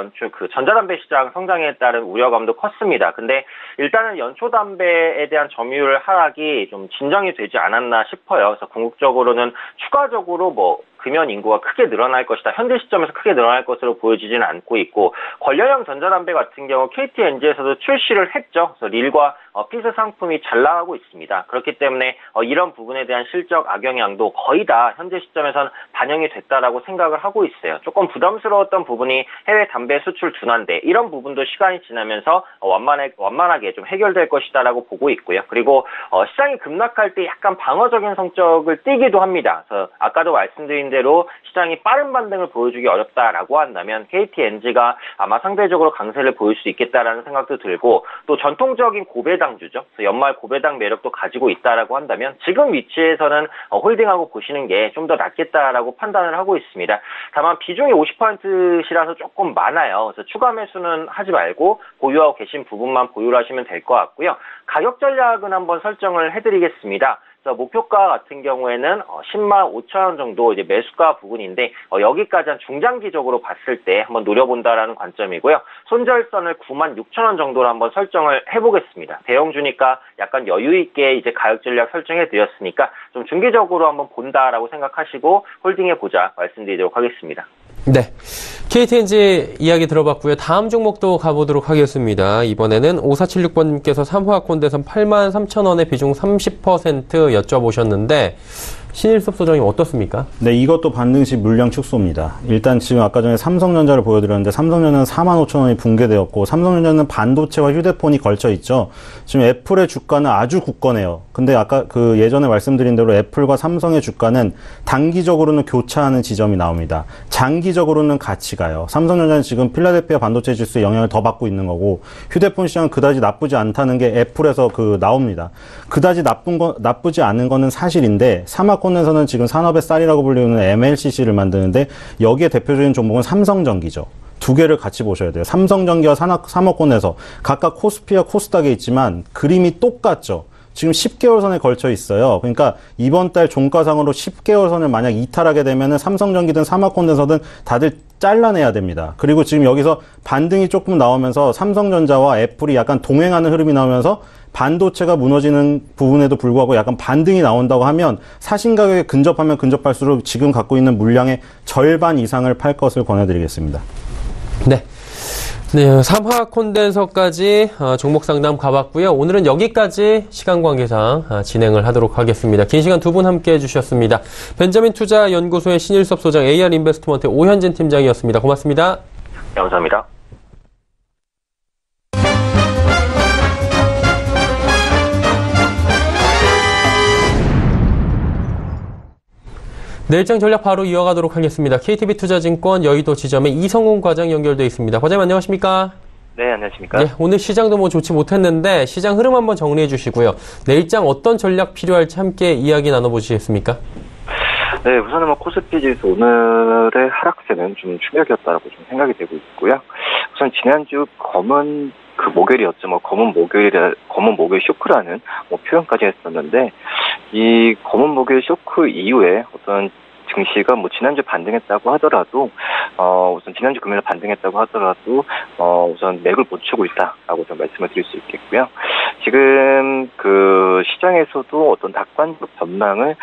전자담배 시장 성장에 따른 우려감도 컸습니다. 근데 일단은 연초 담배에 대한 점유율 하락이 좀 진정이 되지 않았나 싶어요. 그래서 궁극적으로는 추가적으로 금연 인구가 크게 늘어날 것이다. 현재 시점에서 크게 늘어날 것으로 보여지지는 않고 있고, 관련형 전자담배 같은 경우 KT-NG에서도 출시를 했죠. 그래서 릴과 피스 상품이 잘 나가고 있습니다. 그렇기 때문에 이런 부분에 대한 실적 악영향도 거의 다 현재 시점에선 반영이 됐다라고 생각을 하고 있어요. 조금 부담스러웠던 부분이 해외 담배 수출 둔화인데, 이런 부분도 시간이 지나면서 완만하게 좀 해결될 것이다라고 보고 있고요. 그리고 시장이 급락할 때 약간 방어적인 성격을 띠기도 합니다. 그래서 아까도 말씀드린 대로 시장이 빠른 반등을 보여주기 어렵다라고 한다면 KT-NG가 아마 상대적으로 강세를 보일 수 있겠다라는 생각도 들고, 또 전통적인 고배당주죠. 그래서 연말 고배당 매력도 가지고 있다라고 한다면 지금 위치에서는 홀딩하고 보시는 게 좀 더 낫겠다라고 판단을 하고 있습니다. 다만 비중이 50%시라서 조금 많아요. 그래서 추가 매수는 하지 말고 보유하고 계신 부분만 보유를 하시면 될 것 같고요. 가격 전략은 한번 설정을 해드리겠습니다. 목표가 같은 경우에는 10만 5천 원 정도 이제 매수가 부분인데, 여기까지 한 중장기적으로 봤을 때 한번 노려본다라는 관점이고요. 손절선을 9만 6천 원 정도로 한번 설정을 해보겠습니다. 대형주니까 약간 여유 있게 이제 가격 전략 설정해 드렸으니까 좀 중기적으로 한번 본다라고 생각하시고 홀딩해 보자 말씀드리도록 하겠습니다. 네. KT-NG 이야기 들어봤고요. 다음 종목도 가보도록 하겠습니다. 이번에는 5476번님께서 삼화콘대선 83,000원의 비중 30% 여쭤보셨는데, 신일섭 소장님 어떻습니까? 네, 이것도 반등시 물량 축소입니다. 일단 지금 아까 전에 삼성전자를 보여드렸는데, 삼성전자는 45,000원이 붕괴되었고, 삼성전자는 반도체와 휴대폰이 걸쳐 있죠. 지금 애플의 주가는 아주 굳건해요. 근데 아까 예전에 말씀드린 대로 애플과 삼성의 주가는 단기적으로는 교차하는 지점이 나옵니다. 장기적으로는 같이 가요. 삼성전자는 지금 필라델피아 반도체 지수의 영향을 더 받고 있는 거고, 휴대폰 시장은 그다지 나쁘지 않다는 게 애플에서 나옵니다. 그다지 나쁘지 않은 거는 사실인데, 삼화콘에서는 지금 산업의 쌀이라고 불리는 MLCC를 만드는데, 여기에 대표적인 종목은 삼성전기죠. 두 개를 같이 보셔야 돼요. 삼성전기와 삼화콘에서 각각 코스피와 코스닥에 있지만 그림이 똑같죠. 지금 10개월 선에 걸쳐 있어요. 그러니까 이번 달 종가상으로 10개월 선을 만약 이탈하게 되면은 삼성전기든 삼화콘에서든 다들 잘라내야 됩니다. 그리고 지금 여기서 반등이 조금 나오면서 삼성전자와 애플이 약간 동행하는 흐름이 나오면서 반도체가 무너지는 부분에도 불구하고 약간 반등이 나온다고 하면 사신 가격에 근접하면 근접할수록 지금 갖고 있는 물량의 절반 이상을 팔 것을 권해드리겠습니다. 네. 네, 삼화콘덴서까지 종목 상담 가봤고요. 오늘은 여기까지 시간 관계상 진행을 하도록 하겠습니다. 긴 시간 두 분 함께 해주셨습니다. 벤자민 투자연구소의 신일섭 소장, AR 인베스트먼트의 오현진 팀장이었습니다. 고맙습니다. 네, 감사합니다. 내일장 전략 바로 이어가도록 하겠습니다. KTB투자증권 여의도 지점의 이성훈 과장 연결되어 있습니다. 과장님 안녕하십니까? 네, 안녕하십니까? 네, 오늘 시장도 좋지 못했는데 시장 흐름 한번 정리해 주시고요. 내일장 어떤 전략 필요할지 함께 이야기 나눠보시겠습니까? 네, 우선은 코스피 지수 오늘의 하락세는 좀 충격이었다라고 좀 생각이 되고 있고요. 우선 지난주 검은 목요일이었죠. 검은 목요일 쇼크라는 표현까지 했었는데, 이 검은 목요일 쇼크 이후에 어떤 증시가 지난주 반등했다고 하더라도, 우선 지난주 금요일 반등했다고 하더라도, 우선 맥을 못 추고 있다라고 좀 말씀을 드릴 수 있겠고요. 지금 시장에서도 어떤 낙관적 전망을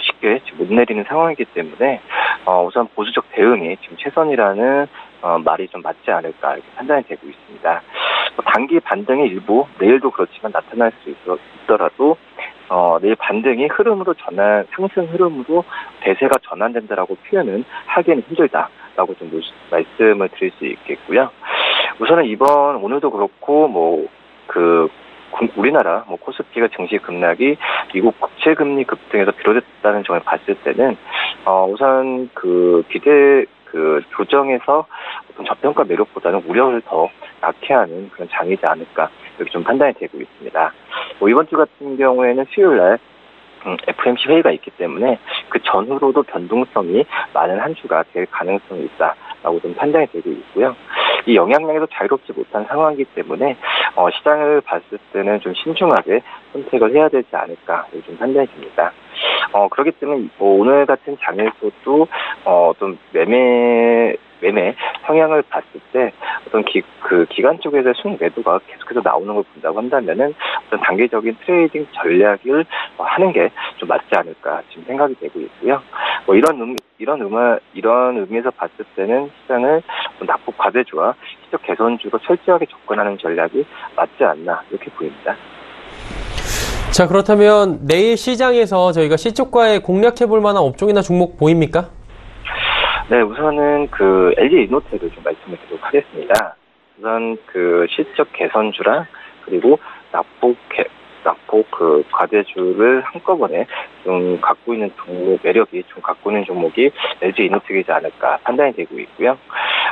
쉽게 못 내리는 상황이기 때문에, 우선 보수적 대응이 지금 최선이라는 말이 좀 맞지 않을까 이렇게 판단이 되고 있습니다. 단기 반등의 일부, 내일도 그렇지만 나타날 수 있더라도 내일 반등이 상승 흐름으로 대세가 전환된다라고 표현은 하기에는 힘들다라고 좀 말씀을 드릴 수 있겠고요. 우선은 오늘도 그렇고 우리나라 코스피가 증시 급락이 미국 국채 금리 급등에서 비롯됐다는 점을 봤을 때는 우선 조정에서 어떤 저평가 매력보다는 우려를 더 낳게 하는 그런 장이지 않을까 이렇게 좀 판단이 되고 있습니다. 이번 주 같은 경우에는 수요일 날 FOMC 회의가 있기 때문에 그 전후로도 변동성이 많은 한 주가 될 가능성이 있다라고 좀 판단이 되고 있고요. 이 영향력에서 자유롭지 못한 상황이기 때문에 시장을 봤을 때는 좀 신중하게 선택을 해야 되지 않을까 이렇게 좀 판단이 됩니다. 그렇기 때문에 오늘 같은 장에서도 어떤 매매 매매 성향을 봤을 때 어떤 기관 쪽에서의 순 매도가 계속해서 나오는 걸 본다고 한다면은 어떤 단기적인 트레이딩 전략을 하는 게 좀 맞지 않을까 지금 생각이 되고 있고요. 뭐 이런 의미에서 봤을 때는 시장을 낙폭 과대주와 시적 개선주로 철저하게 접근하는 전략이 맞지 않나 이렇게 보입니다. 자, 그렇다면 내일 시장에서 저희가 시초가에 공략해볼 만한 업종이나 종목 보입니까? 네, 우선은 LG 이노텍을 좀 말씀을 드리도록 하겠습니다. 우선 시적 개선주랑 그리고 낙폭 과대주를 한꺼번에 좀 갖고 있는 매력이 좀 갖고 있는 종목이 LG 이노텍이지 않을까 판단이 되고 있고요.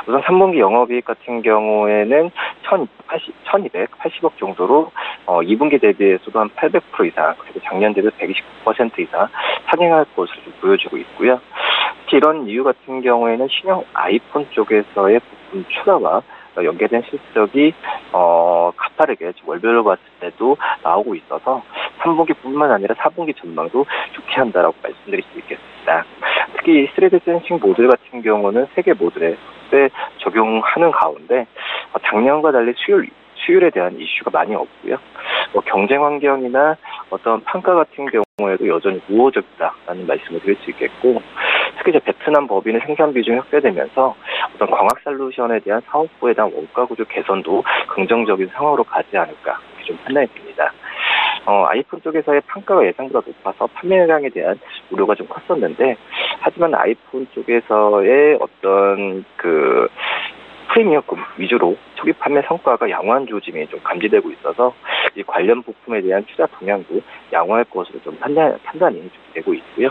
우선 3분기 영업이익 같은 경우에는 1,280억 정도로 2분기 대비해서도 한 800% 이상 그리고 작년 대비 129% 이상 상행할 것으로 좀 보여지고 있고요. 특히 이런 이유 같은 경우에는 신형 아이폰 쪽에서의 부품 추가와 연계된 실적이 가파르게 월별로 봤을 때도 나오고 있어서 3분기뿐만 아니라 4분기 전망도 좋게 한다라고 말씀드릴 수 있겠습니다. 특히 3D 센싱 모듈 같은 경우는 세계 모듈에 적용하는 가운데 작년과 달리 수율에 대한 이슈가 많이 없고요. 경쟁 환경이나 어떤 판가 같은 경우에도 여전히 우호적이다라는 말씀을 드릴 수 있겠고, 특히 이제 베트남 법인의 생산 비중이 확대되면서 어떤 광학 솔루션에 대한 사업부에 대한 원가 구조 개선도 긍정적인 상황으로 가지 않을까 이렇게 좀 판단이 됩니다. 아이폰 쪽에서의 판가가 예상보다 높아서 판매량에 대한 우려가 좀 컸었는데, 하지만 아이폰 쪽에서의 어떤 프리미엄급 위주로 초기 판매 성과가 양호한 조짐이 좀 감지되고 있어서 이 관련 부품에 대한 투자 동향도 양호할 것으로 좀 판단이 좀 되고 있고요.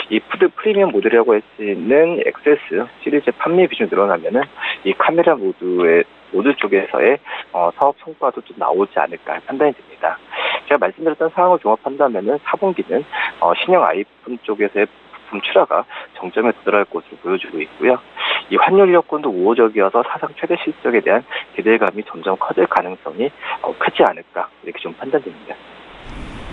이 프리미엄 모델이라고 할 수 있는 XS 시리즈 판매 비중이 늘어나면은 이 카메라 모드 쪽에서의 사업 성과도 좀 나오지 않을까 판단이 됩니다. 제가 말씀드렸던 상황을 종합한다면은 4분기는 신형 아이폰 쪽에서의 부품 출하가 정점에 도달할 것으로 보여지고 있고요. 이 환율 여건도 우호적이어서 사상 최대 실적에 대한 기대감이 점점 커질 가능성이 크지 않을까 이렇게 좀 판단됩니다.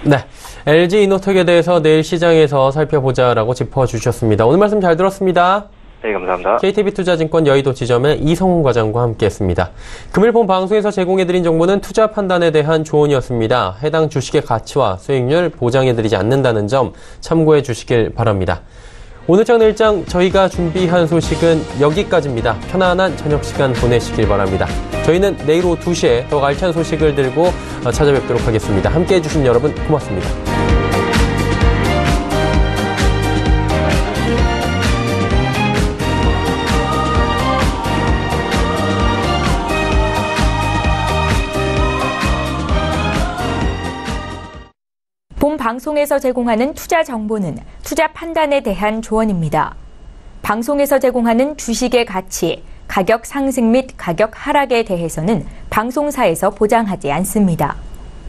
네, LG 이노텍에 대해서 내일 시장에서 살펴보자라고 짚어주셨습니다. 오늘 말씀 잘 들었습니다. 네, 감사합니다. KTB투자증권 여의도 지점의 이성훈 과장과 함께했습니다. 금일 본 방송에서 제공해드린 정보는 투자 판단에 대한 조언이었습니다. 해당 주식의 가치와 수익률 보장해드리지 않는다는 점 참고해 주시길 바랍니다. 오늘 장 내일장 저희가 준비한 소식은 여기까지입니다. 편안한 저녁 시간 보내시길 바랍니다. 저희는 내일 오후 2시에 더 알찬 소식을 들고 찾아뵙도록 하겠습니다. 함께해 주신 여러분 고맙습니다. 본 방송에서 제공하는 투자 정보는 투자 판단에 대한 조언입니다. 방송에서 제공하는 주식의 가치, 가격 상승 및 가격 하락에 대해서는 방송사에서 보장하지 않습니다.